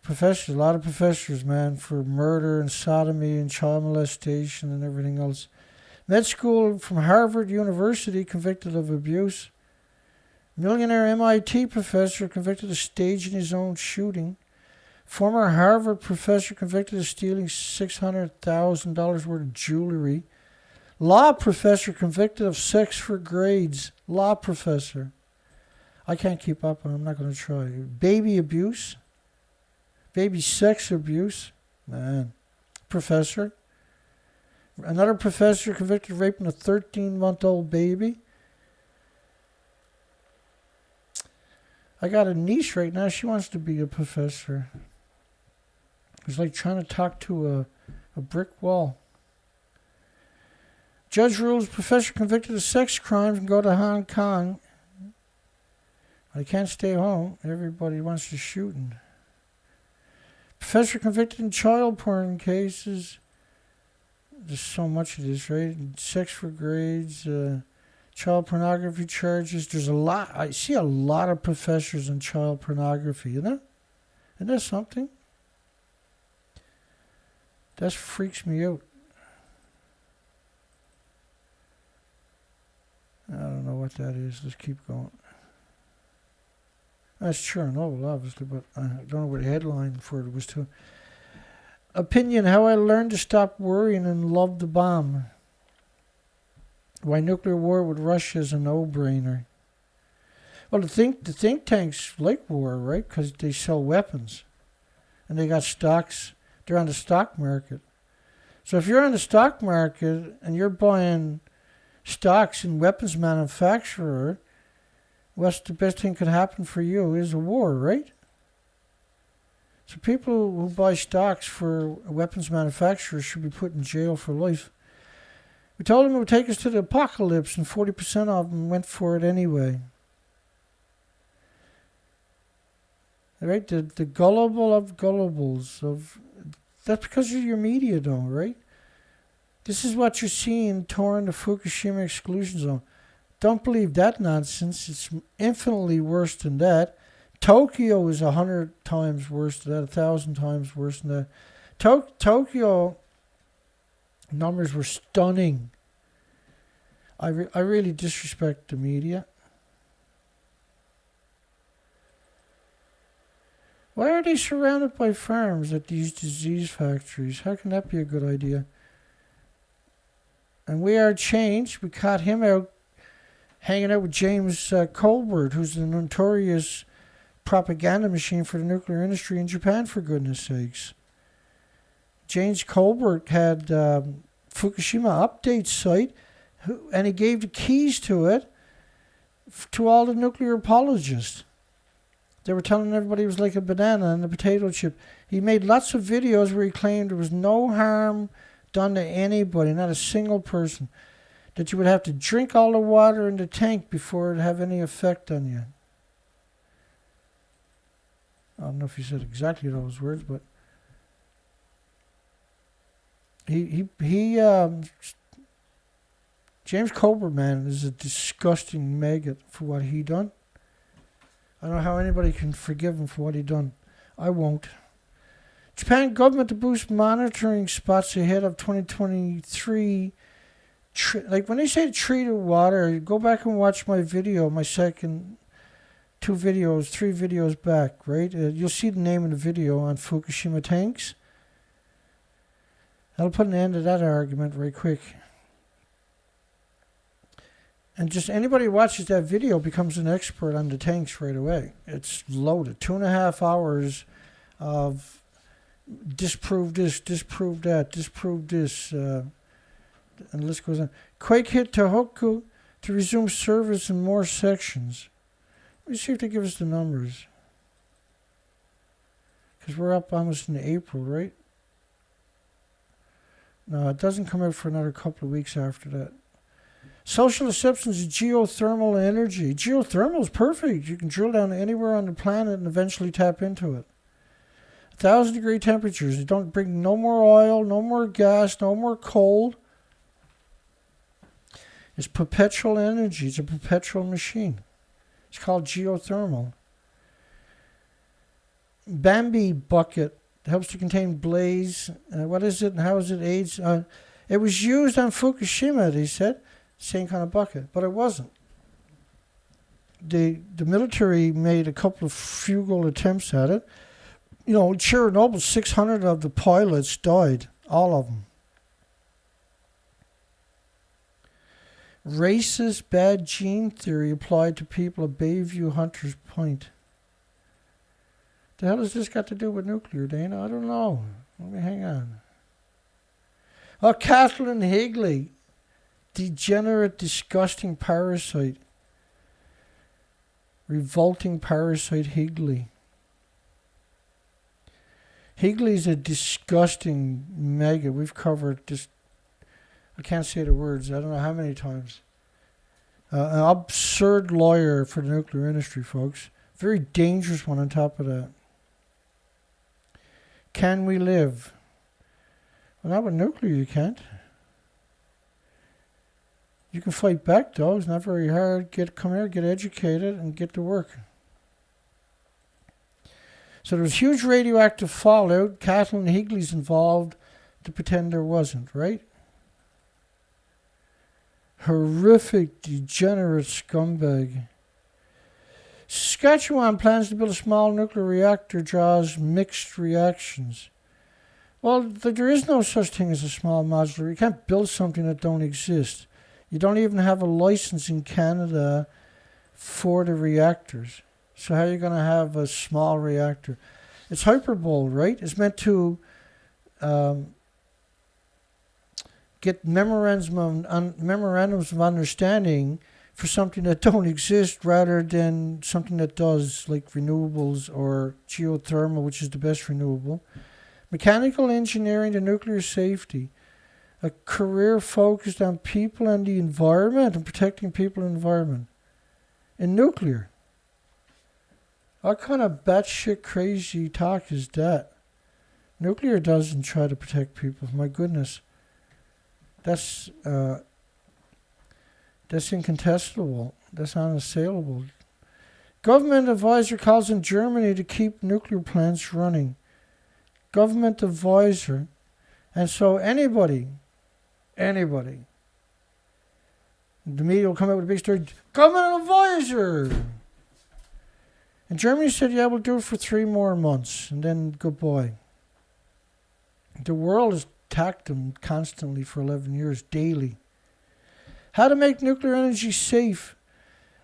Professors, a lot of professors, man, for murder and sodomy and child molestation and everything else. Med school from Harvard University convicted of abuse. Millionaire MIT professor convicted of staging his own shooting. Former Harvard professor convicted of stealing $600,000 worth of jewelry. Law professor convicted of sex for grades. Law professor. I can't keep up, and I'm not going to try. Baby abuse. Baby sex abuse. Man. Professor. Another professor convicted of raping a 13-month-old baby. I got a niece right now. She wants to be a professor. It's like trying to talk to a brick wall. Judge rules professor convicted of sex crimes can go to Hong Kong. I can't stay home. Everybody wants to shooting. Professor convicted in child porn cases. There's so much of this, right? Sex for grades, child pornography charges. There's a lot. I see a lot of professors in child pornography, Isn't that something? That freaks me out. I don't know what that is. Let's keep going. That's Chernobyl, obviously, but I don't know what the headline for it was too. Opinion, how I learned to stop worrying and love the bomb. Why nuclear war with Russia is a no-brainer. Well, the think tanks like war, right? Because they sell weapons. And they got stocks. They're on the stock market. So if you're on the stock market and you're buying stocks in weapons manufacturer, what's the best thing could happen for you is a war, right? So people who buy stocks for weapons manufacturers should be put in jail for life. We told them it would take us to the apocalypse, and 40% of them went for it anyway. Right? The gullible of gullibles. That's because of your media, though, right? This is what you're seeing touring the Fukushima exclusion zone. Don't believe that nonsense. It's infinitely worse than that. Tokyo is 100 times worse than that, 1,000 times worse than that. Tokyo numbers were stunning. I really disrespect the media. Why are they surrounded by farms at these disease factories? How can that be a good idea? And we are changed. We caught him out hanging out with James Colbert, who's the notorious propaganda machine for the nuclear industry in Japan, for goodness sakes. James Colbert had Fukushima update site, and he gave the keys to it to all the nuclear apologists. They were telling everybody it was like a banana and a potato chip. He made lots of videos where he claimed there was no harm done to anybody, not a single person, that you would have to drink all the water in the tank before it would have any effect on you. I don't know if he said exactly those words, but he James Coberman is a disgusting maggot for what he done. I don't know how anybody can forgive him for what he done. I won't. Japan government to boost monitoring spots ahead of 2023. Like when they say treated water, go back and watch my video, my second three videos back, right? You'll see the name of the video on Fukushima tanks. I'll put an end to that argument right quick. And just anybody who watches that video becomes an expert on the tanks right away. It's loaded. 2.5 hours of disprove this, disprove that, disprove this, and the list goes on. Quake hit Tohoku to resume service in more sections. Let me see if they give us the numbers. Because we're up almost in April, right? No, it doesn't come out for another couple of weeks after that. Social acceptance of geothermal energy. Geothermal is perfect. You can drill down anywhere on the planet and eventually tap into it. 1,000-degree temperatures. You don't bring no more oil, no more gas, no more coal. It's perpetual energy. It's a perpetual machine. It's called geothermal. Bambi bucket helps to contain blaze. What is it and how is it aids? It was used on Fukushima, they said. Same kind of bucket, but it wasn't. The military made a couple of futile attempts at it. You know, Chernobyl, 600 of the pilots died, all of them. Racist bad gene theory applied to people at Bayview Hunters Point. The hell has this got to do with nuclear, Dana? I don't know. Let me hang on. Oh, Kathleen Higley. Degenerate, disgusting parasite. Revolting parasite Higley. Higley's a disgusting maggot. We've covered this. I can't say the words. I don't know how many times. An absurd lawyer for the nuclear industry, folks. Very dangerous one on top of that. Can we live? Well, not with nuclear you can't. You can fight back though. It's not very hard. Come here, get educated, and get to work. So there was huge radioactive fallout. Kathleen Higley's involved to pretend there wasn't, right? Horrific, degenerate scumbag. Saskatchewan plans to build a small nuclear reactor, draws mixed reactions. Well, there is no such thing as a small modular. You can't build something that don't exist. You don't even have a license in Canada for the reactors. So how are you going to have a small reactor? It's hyperbole, right? It's meant to get memorandums of understanding for something that don't exist rather than something that does, like renewables or geothermal, which is the best renewable. Mechanical engineering to nuclear safety. A career focused on people and the environment and protecting people and environment. In nuclear. What kind of batshit crazy talk is that? Nuclear doesn't try to protect people. My goodness. That's incontestable. That's unassailable. Government advisor calls on Germany to keep nuclear plants running. Government advisor. And so anybody, the media will come out with a big story, government advisor. And Germany said, yeah, we'll do it for 3 more months, and then goodbye. The world has attacked them constantly for 11 years, daily. How to make nuclear energy safe.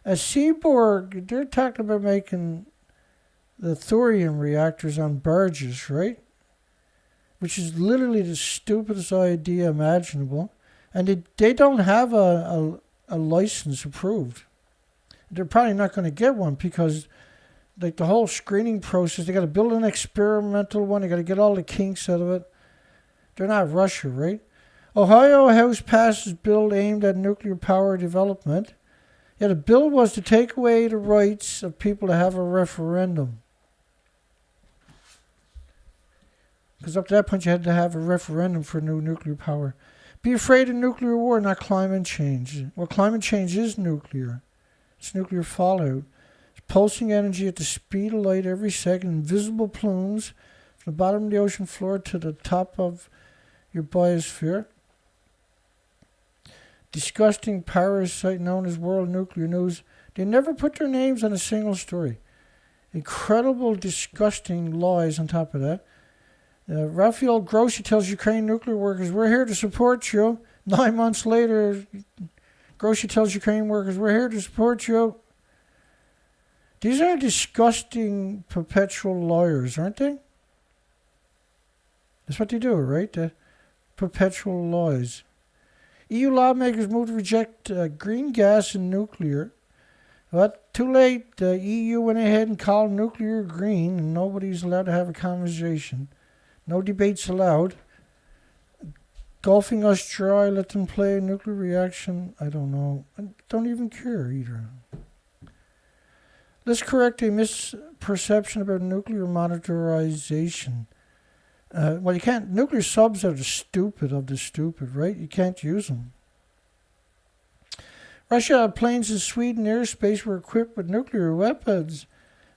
At Seaborg, they're talking about making the thorium reactors on barges, right? Which is literally the stupidest idea imaginable. And they don't have a license approved. They're probably not going to get one because like the whole screening process, they got to build an experimental one. They got to get all the kinks out of it. They're not Russia, right? Ohio House passes bill aimed at nuclear power development. Yeah, the bill was to take away the rights of people to have a referendum. Because up to that point, you had to have a referendum for new nuclear power. Be afraid of nuclear war, not climate change. Well, climate change is nuclear. It's nuclear fallout. It's pulsing energy at the speed of light every second, invisible plumes from the bottom of the ocean floor to the top of your biosphere. Disgusting parasite known as World Nuclear News. They never put their names on a single story. Incredible, disgusting lies on top of that. Raphael Grossi tells Ukrainian nuclear workers, we're here to support you. 9 months later, Grossi tells Ukrainian workers, we're here to support you. These are disgusting, perpetual liars, aren't they? That's what they do, right? The perpetual lies. EU lawmakers move to reject green gas and nuclear. But too late, the EU went ahead and called nuclear green, and nobody's allowed to have a conversation. No debates allowed. Gulfing us dry, let them play a nuclear reaction. I don't know. I don't even care either. Let's correct a misperception about nuclear monitorization. Well, you can't. Nuclear subs are the stupid, right? You can't use them. Russia planes in Sweden airspace were equipped with nuclear weapons.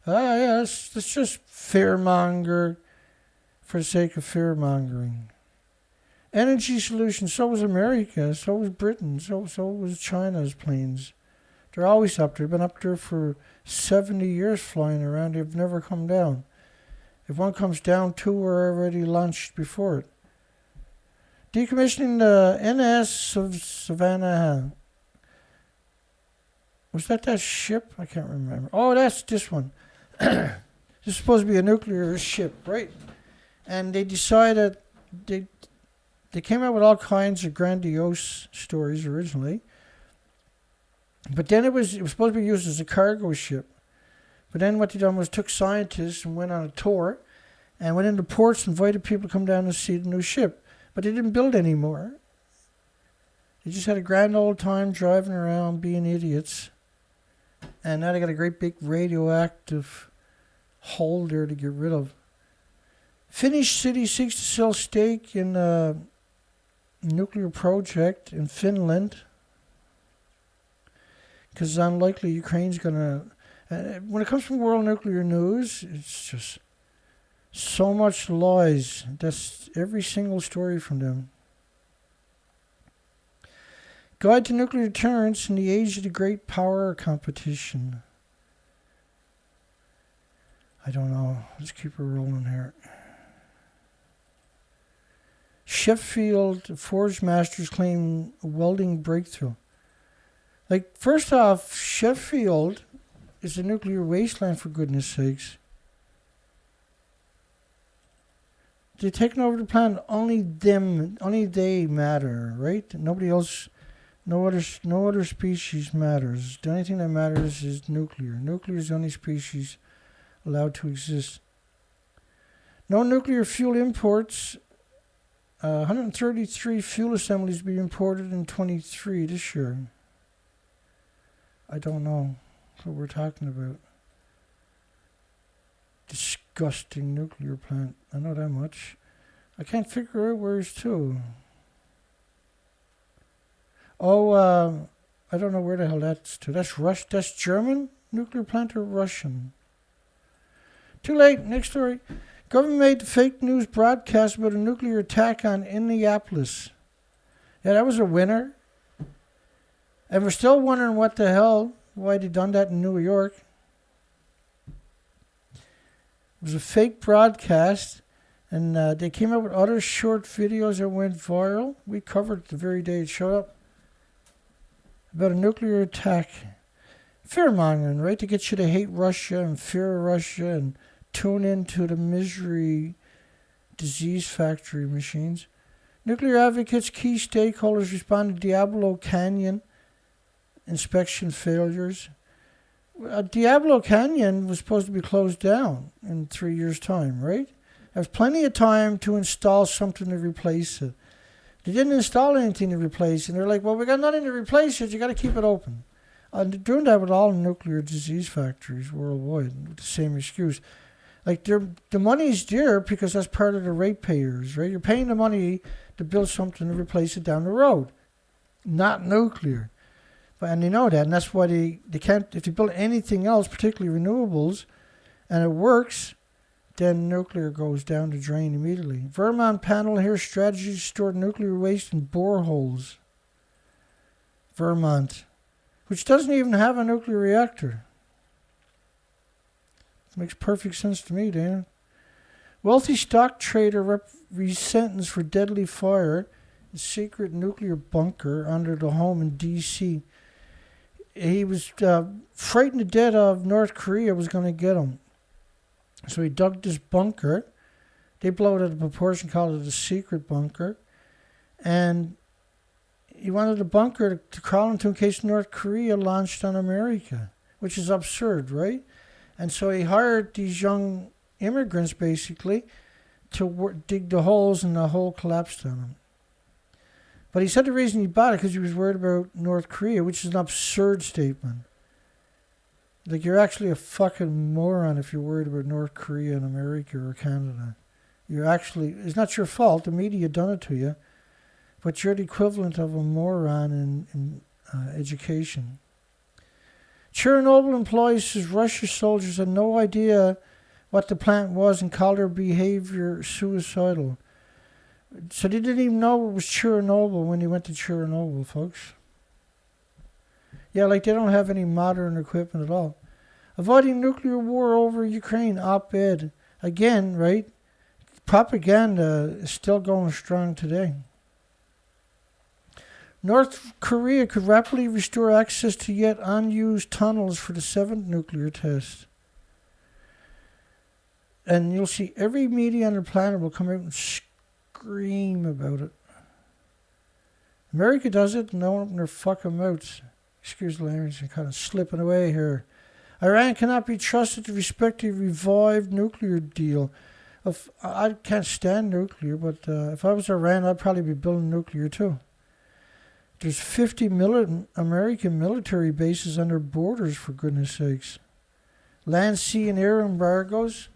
Yes, that's just fearmonger for the sake of fear-mongering. Energy solution, so was America, so was Britain, so was China's planes. They're always up there. Been up there for 70 years flying around. They've never come down. If one comes down, 2 were already launched before it. Decommissioning the NS of Savannah. Was that ship? I can't remember. Oh, that's this one. This is supposed to be a nuclear ship, right? And they decided, they came out with all kinds of grandiose stories originally. But then it was supposed to be used as a cargo ship. But then what they done was took scientists and went on a tour and went into ports and invited people to come down and see the new ship. But they didn't build any more. They just had a grand old time driving around being idiots. And now they got a great big radioactive hole there to get rid of. Finnish city seeks to sell stake in a nuclear project in Finland. Because it's unlikely Ukraine's going to... when it comes from World Nuclear News, it's just so much lies. That's every single story from them. Guide to nuclear deterrence in the age of the great power competition. I don't know. Let's keep her rolling here. Sheffield Forge Masters claim welding breakthrough. Like, first off, Sheffield is a nuclear wasteland, for goodness sakes. They're taking over the planet. Only they matter, right? Nobody else, no other species matters. The only thing that matters is nuclear. Nuclear is the only species allowed to exist. No nuclear fuel imports. 133 fuel assemblies be imported in 23 this year. I don't know what we're talking about. Disgusting nuclear plant. I know that much. I can't figure out where it's to. Oh, I don't know where the hell that's to. That's German nuclear plant or Russian? Too late. Next story. Government made fake news broadcast about a nuclear attack on Indianapolis. Yeah, that was a winner. And we're still wondering why they done that in New York. It was a fake broadcast, and they came up with other short videos that went viral. We covered it the very day it showed up. About a nuclear attack. Fear-mongering, right? To get you to hate Russia and fear Russia and tune into the misery disease factory machines. Nuclear advocates, key stakeholders respond to Diablo Canyon inspection failures. Diablo Canyon was supposed to be closed down in 3 years' time, right? There's plenty of time to install something to replace it. They didn't install anything to replace it. And they're like, well, we got nothing to replace it. You got to keep it open. They're doing that with all nuclear disease factories worldwide with the same excuse. Like the money's there because that's part of the ratepayers, right? You're paying the money to build something and replace it down the road, not nuclear. And they know that, and that's why they can't, if they build anything else, particularly renewables, and it works, then nuclear goes down the drain immediately. Vermont panel here, strategies to store nuclear waste in boreholes. Vermont, which doesn't even have a nuclear reactor. Makes perfect sense to me, Dan. Wealthy stock trader resentenced for deadly fire in secret nuclear bunker under the home in D.C. He was frightened to death of North Korea was going to get him. So he dug this bunker. They blow it out of proportion, called it a secret bunker. And he wanted the bunker to crawl into in case North Korea launched on America, which is absurd, right? And so he hired these young immigrants, basically, to dig the holes, and the hole collapsed on him. But he said the reason he bought it because he was worried about North Korea, which is an absurd statement. Like, you're actually a fucking moron if you're worried about North Korea and America or Canada. You're actually, it's not your fault, the media done it to you, but you're the equivalent of a moron in education. Chernobyl employees says Russian soldiers had no idea what the plant was and called their behavior suicidal. So they didn't even know it was Chernobyl when they went to Chernobyl, folks. Yeah, like they don't have any modern equipment at all. Avoiding nuclear war over Ukraine, op-ed. Again, right? Propaganda is still going strong today. North Korea could rapidly restore access to yet unused tunnels for the 7th nuclear test. And you'll see every media on the planet will come out and scream about it. America does it and they open their fucking mouths. Excuse the language, I'm kind of slipping away here. Iran cannot be trusted to respect a revived nuclear deal. I can't stand nuclear, but if I was Iran, I'd probably be building nuclear too. There's 50 American military bases on their borders, for goodness sakes. Land, sea, and air embargoes.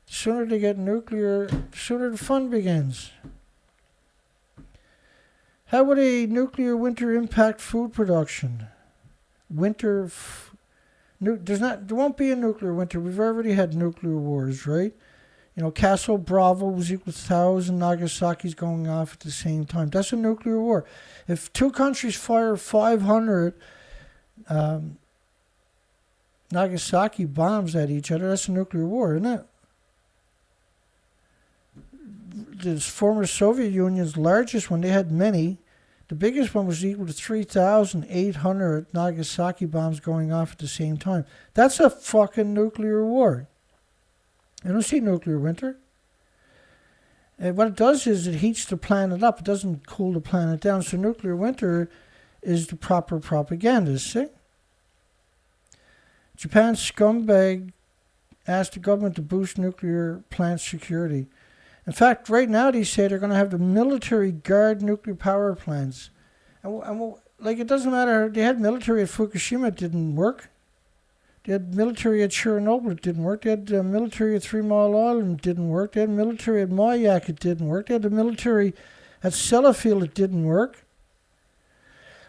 The sooner they get nuclear, the sooner the fun begins. How would a nuclear winter impact food production? There won't be a nuclear winter. We've already had nuclear wars, right? You know, Castle Bravo was equal to 1,000 Nagasaki's going off at the same time. That's a nuclear war. If two countries fire 500 Nagasaki bombs at each other, that's a nuclear war, isn't it? The former Soviet Union's largest one, they had many. The biggest one was equal to 3,800 Nagasaki bombs going off at the same time. That's a fucking nuclear war. You don't see nuclear winter. And what it does is it heats the planet up. It doesn't cool the planet down. So nuclear winter is the proper propaganda, see? Japan's scumbag asked the government to boost nuclear plant security. In fact, right now they say they're going to have the military guard nuclear power plants. And like, it doesn't matter. They had military at Fukushima, it didn't work. They had military at Chernobyl, it didn't work. They had military at 3 Mile Island, it didn't work. They had military at Mayak, it didn't work. They had the military at Sellafield, it didn't work.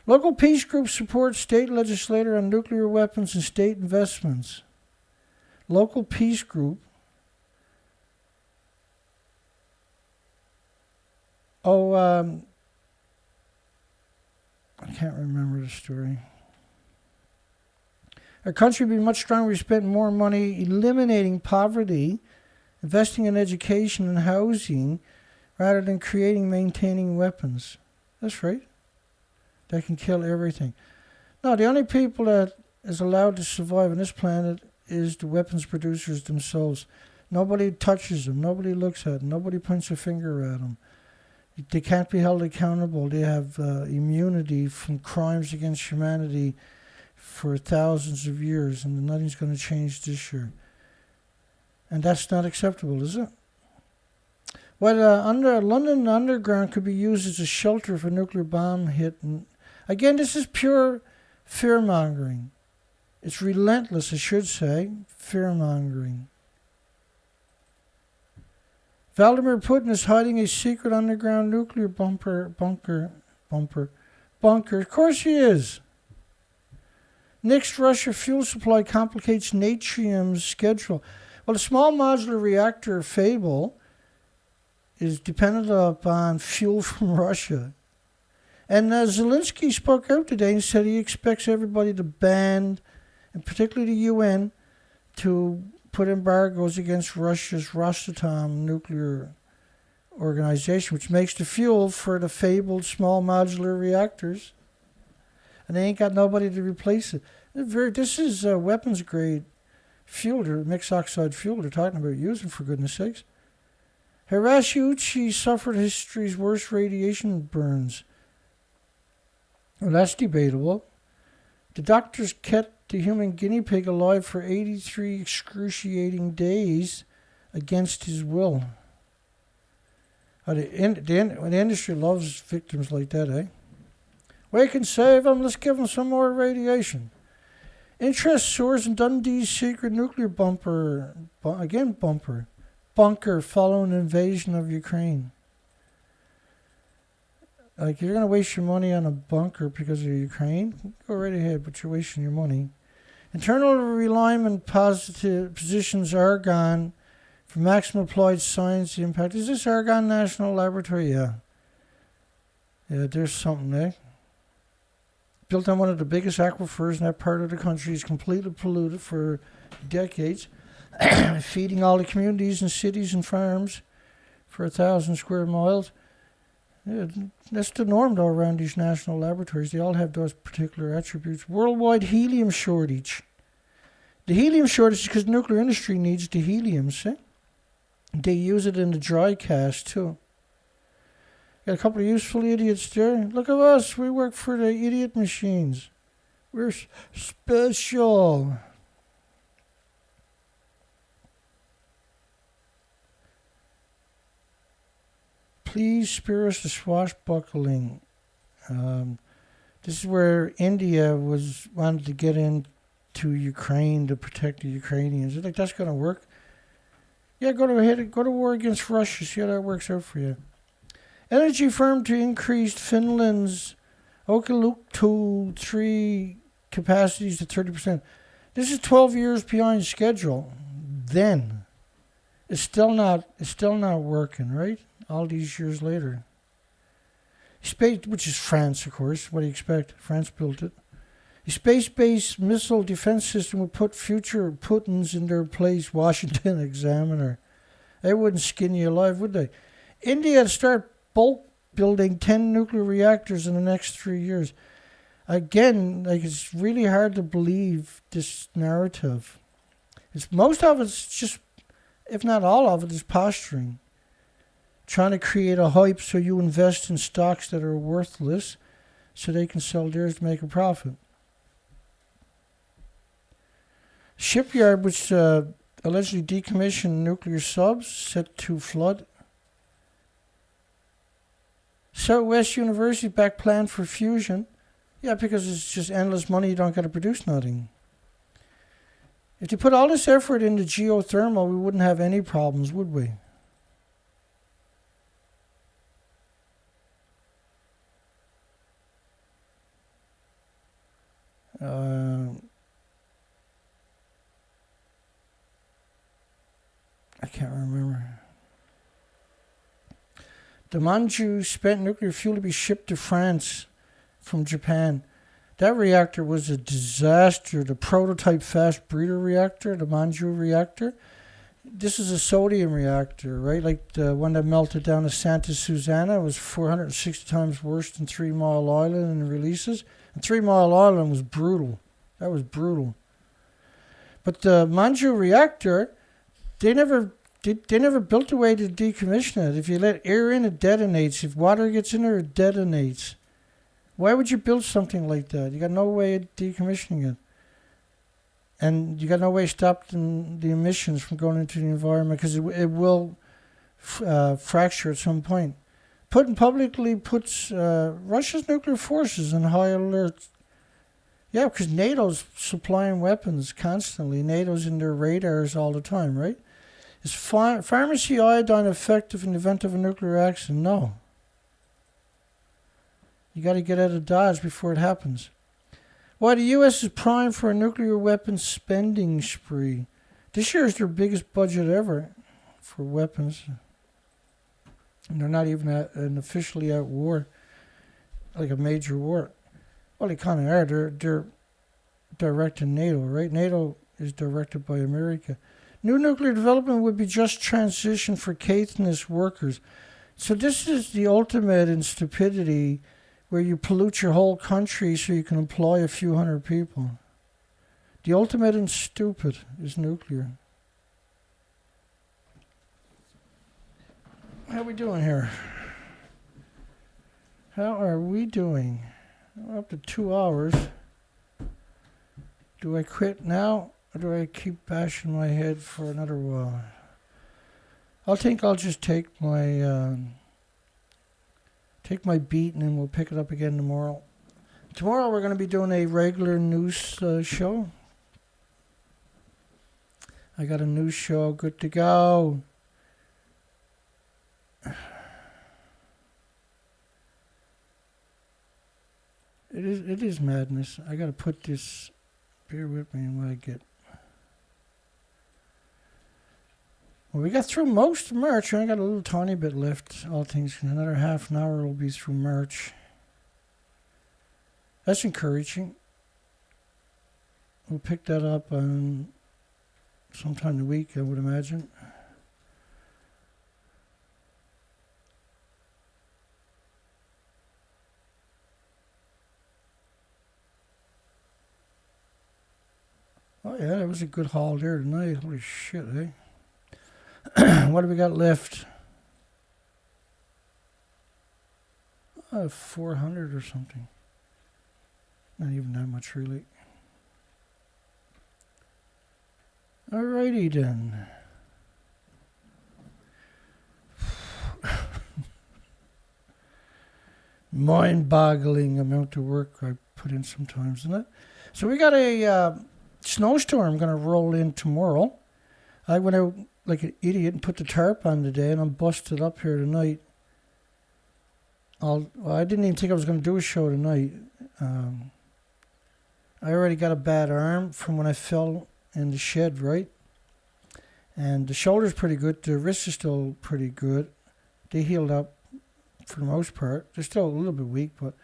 Local peace groups support state legislator on nuclear weapons and state investments. Local peace group. I can't remember the story. Our country would be much stronger if we spent more money eliminating poverty, investing in education and housing, rather than creating and maintaining weapons. That's right. That can kill everything. No, the only people that is allowed to survive on this planet is the weapons producers themselves. Nobody touches them. Nobody looks at them. Nobody points a finger at them. They can't be held accountable. They have immunity from crimes against humanity for thousands of years, and nothing's going to change this year. And that's not acceptable, is it? Well, London Underground could be used as a shelter for nuclear bomb hit. And again, this is pure fear-mongering. It's relentless, I should say, fear-mongering. Vladimir Putin is hiding a secret underground nuclear bunker. Of course he is. Next Russia fuel supply complicates Natrium's schedule. Well, the small modular reactor fable is dependent upon fuel from Russia. And Zelensky spoke out today and said he expects everybody to ban, and particularly the UN, to put embargoes against Russia's Rosatom nuclear organization, which makes the fuel for the fabled small modular reactors. And they ain't got nobody to replace it. This is weapons grade fuel, mixed oxide fuel they're talking about using, for goodness sakes. Hiroshi Uchi suffered history's worst radiation burns. Well, that's debatable. The doctors kept the human guinea pig alive for 83 excruciating days against his will. The industry loves victims like that, eh? We can save them, let's give them some more radiation. Interest soars in Dundee's secret nuclear bunker following invasion of Ukraine. Like, you're going to waste your money on a bunker because of Ukraine? Go right ahead, but you're wasting your money. Internal realignment positions argon for maximum applied science impact. Is this Argonne National Laboratory? Yeah. Yeah, there's something there. Built on one of the biggest aquifers in that part of the country, is completely polluted for decades, feeding all the communities and cities and farms for 1,000 square miles. Yeah, that's the norm, though, around these national laboratories. They all have those particular attributes. Worldwide helium shortage. The helium shortage is because the nuclear industry needs the helium, see? They use it in the dry cast, too. Got a couple of useful idiots there. Look at us. We work for the idiot machines. We're special. Please spare us the swashbuckling. This is where India wanted to get into Ukraine to protect the Ukrainians. You think that's going to work? Yeah, go to war against Russia. See how that works out for you. Energy firm to increase Finland's Olkiluoto 3 capacities to 30%. This is 12 years behind schedule. Then it's still not working, right? All these years later. Space, which is France, of course. What do you expect? France built it. A space-based missile defense system would put future Putins in their place. Washington Examiner. They wouldn't skin you alive, would they? India would start bulk building 10 nuclear reactors in the next 3 years. Again, it's really hard to believe this narrative. Most of it's just, if not all of it, is posturing. Trying to create a hype so you invest in stocks that are worthless so they can sell theirs to make a profit. Shipyard, which allegedly decommissioned nuclear subs, set to flood. Southwest University back plan for fusion. Yeah, because it's just endless money, you don't got to produce nothing. If you put all this effort into geothermal, we wouldn't have any problems, would we? I can't remember. The Manju spent nuclear fuel to be shipped to France from Japan. That reactor was a disaster. The prototype fast breeder reactor, the Manju reactor. This is a sodium reactor, right? Like the one that melted down at Santa Susana was 460 times worse than 3 Mile Island in the releases. And 3 Mile Island was brutal. That was brutal. But the Manju reactor, they never built a way to decommission it. If you let air in, it detonates. If water gets in there, it detonates. Why would you build something like that? You got no way of decommissioning it. And you got no way of stopping the emissions from going into the environment because it will fracture at some point. Putin publicly puts Russia's nuclear forces on high alert. Yeah, because NATO's supplying weapons constantly. NATO's in their radars all the time, right? Is pharmacy iodine effective in the event of a nuclear accident? No. You got to get out of Dodge before it happens. Why the U.S. is primed for a nuclear weapons spending spree. This year is their biggest budget ever for weapons. And they're not even officially at war, like a major war. Well, they kind of are. They're directing NATO, right? NATO is directed by America. New nuclear development would be just transition for Caithness workers. So this is the ultimate in stupidity, where you pollute your whole country so you can employ a few hundred people. The ultimate in stupid is nuclear. How are we doing here? How are we doing? We're up to 2 hours. Do I quit now, or do I keep bashing my head for another while? I'll just take my beat, and then we'll pick it up again tomorrow. Tomorrow we're going to be doing a regular news show. I got a news show good to go. It is madness. I got to put this. Bear with me and what I get. Well, we got through most of March. I got a little tiny bit left. All things, another half an hour will be through March. That's encouraging. We'll pick that up on sometime the week, I would imagine. Oh yeah, that was a good haul there tonight. Holy shit, eh? What do we got left? 400 or something. Not even that much, really. Alrighty then. Mind-boggling amount of work I put in sometimes, isn't it? So we got a snowstorm going to roll in tomorrow. I went out like an idiot and put the tarp on today, and I'm busted up here tonight. I didn't even think I was going to do a show tonight. I already got a bad arm from when I fell in the shed, right? And the shoulder's pretty good. The wrist is still pretty good. They healed up for the most part. They're still a little bit weak, but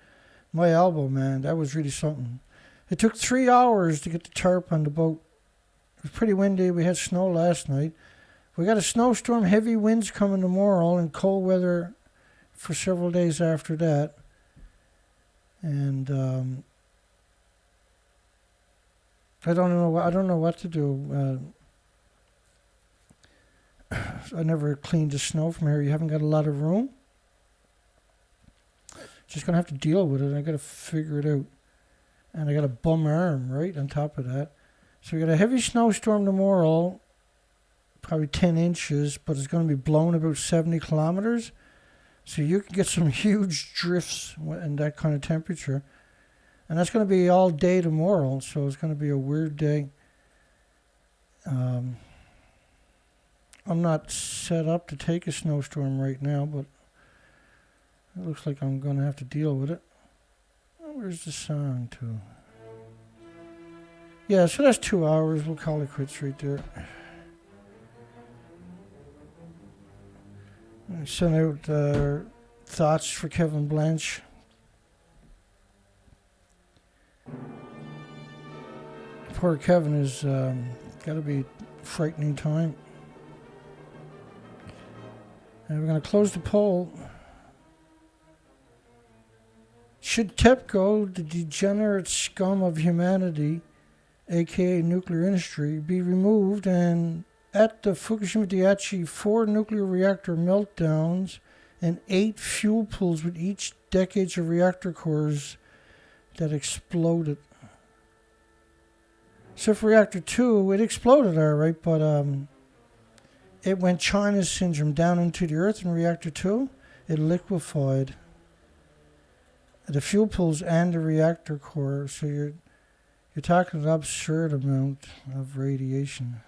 my elbow, man, that was really something. It took 3 hours to get the tarp on the boat. It was pretty windy. We had snow last night. We got a snowstorm, heavy winds coming tomorrow, and cold weather for several days after that. And I don't know what to do. I never cleaned the snow from here. You haven't got a lot of room. Just gonna have to deal with it. I gotta figure it out. And I got a bum arm right on top of that. So we got a heavy snowstorm tomorrow, probably 10 inches, but it's going to be blowing about 70 kilometers. So you can get some huge drifts in that kind of temperature. And that's going to be all day tomorrow, so it's going to be a weird day. I'm not set up to take a snowstorm right now, but it looks like I'm going to have to deal with it. Where's the song to? Yeah, so that's 2 hours. We'll call it quits right there. I sent out thoughts for Kevin Blanche. Poor Kevin has got to be a frightening time. And we're going to close the poll. Should TEPCO, the degenerate scum of humanity, aka nuclear industry, be removed, and at the Fukushima Daiichi 4 nuclear reactor meltdowns and 8 fuel pools with each decades of reactor cores that exploded? So for reactor 2, it exploded all right, but it went China's syndrome down into the earth. In reactor 2, it liquefied the fuel pools and the reactor core, so you're talking an absurd amount of radiation.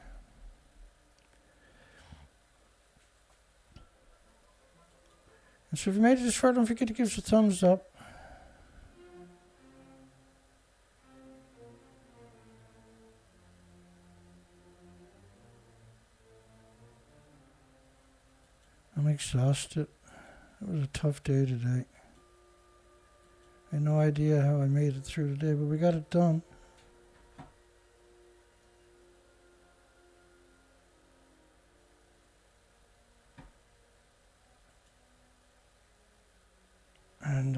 And so if you made it this far, don't forget to give us a thumbs up. I'm exhausted. It was a tough day today. I had no idea how I made it through the day, but we got it done. And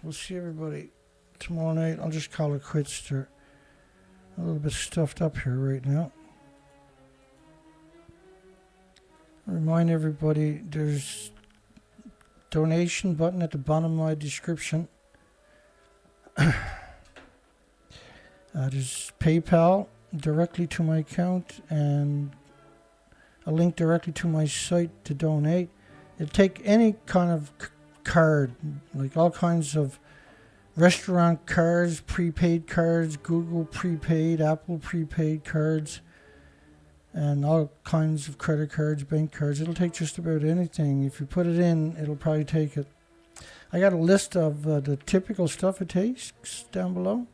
we'll see everybody tomorrow night. I'll just call it quits. They're a little bit stuffed up here right now. I'll remind everybody there's donation button at the bottom of my description. There's PayPal directly to my account and a link directly to my site to donate. It'll take any kind of card, like all kinds of restaurant cards, prepaid cards, Google prepaid, Apple prepaid cards, and all kinds of credit cards, bank cards. It'll take just about anything. If you put it in, it'll probably take it. I got a list of the typical stuff it takes down below.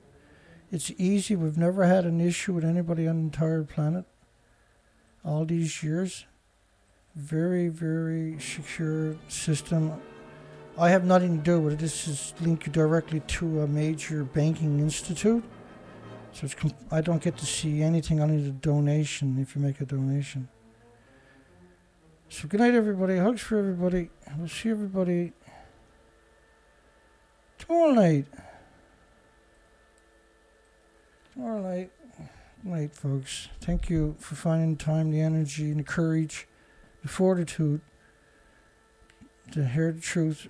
It's easy. We've never had an issue with anybody on the entire planet all these years. Very, very secure system. I have nothing to do with it. This is linked directly to a major banking institute. So it's I don't get to see anything on the donation if you make a donation. So good night, everybody. Hugs for everybody. We'll see everybody tomorrow night. Tomorrow night. Good night, folks. Thank you for finding the time, the energy, and the courage, the fortitude to hear the truth.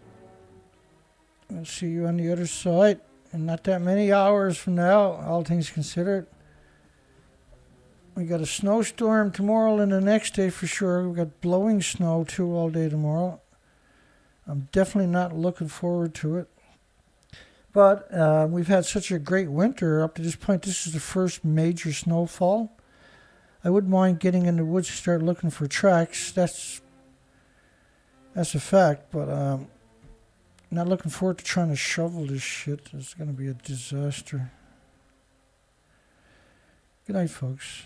We'll see you on the other side. And not that many hours from now, all things considered. We got a snowstorm tomorrow and the next day for sure. We got blowing snow too all day tomorrow. I'm definitely not looking forward to it. But we've had such a great winter up to this point. This is the first major snowfall. I wouldn't mind getting in the woods to start looking for tracks. That's a fact, but not looking forward to trying to shovel this shit. It's going to be a disaster. Good night, folks.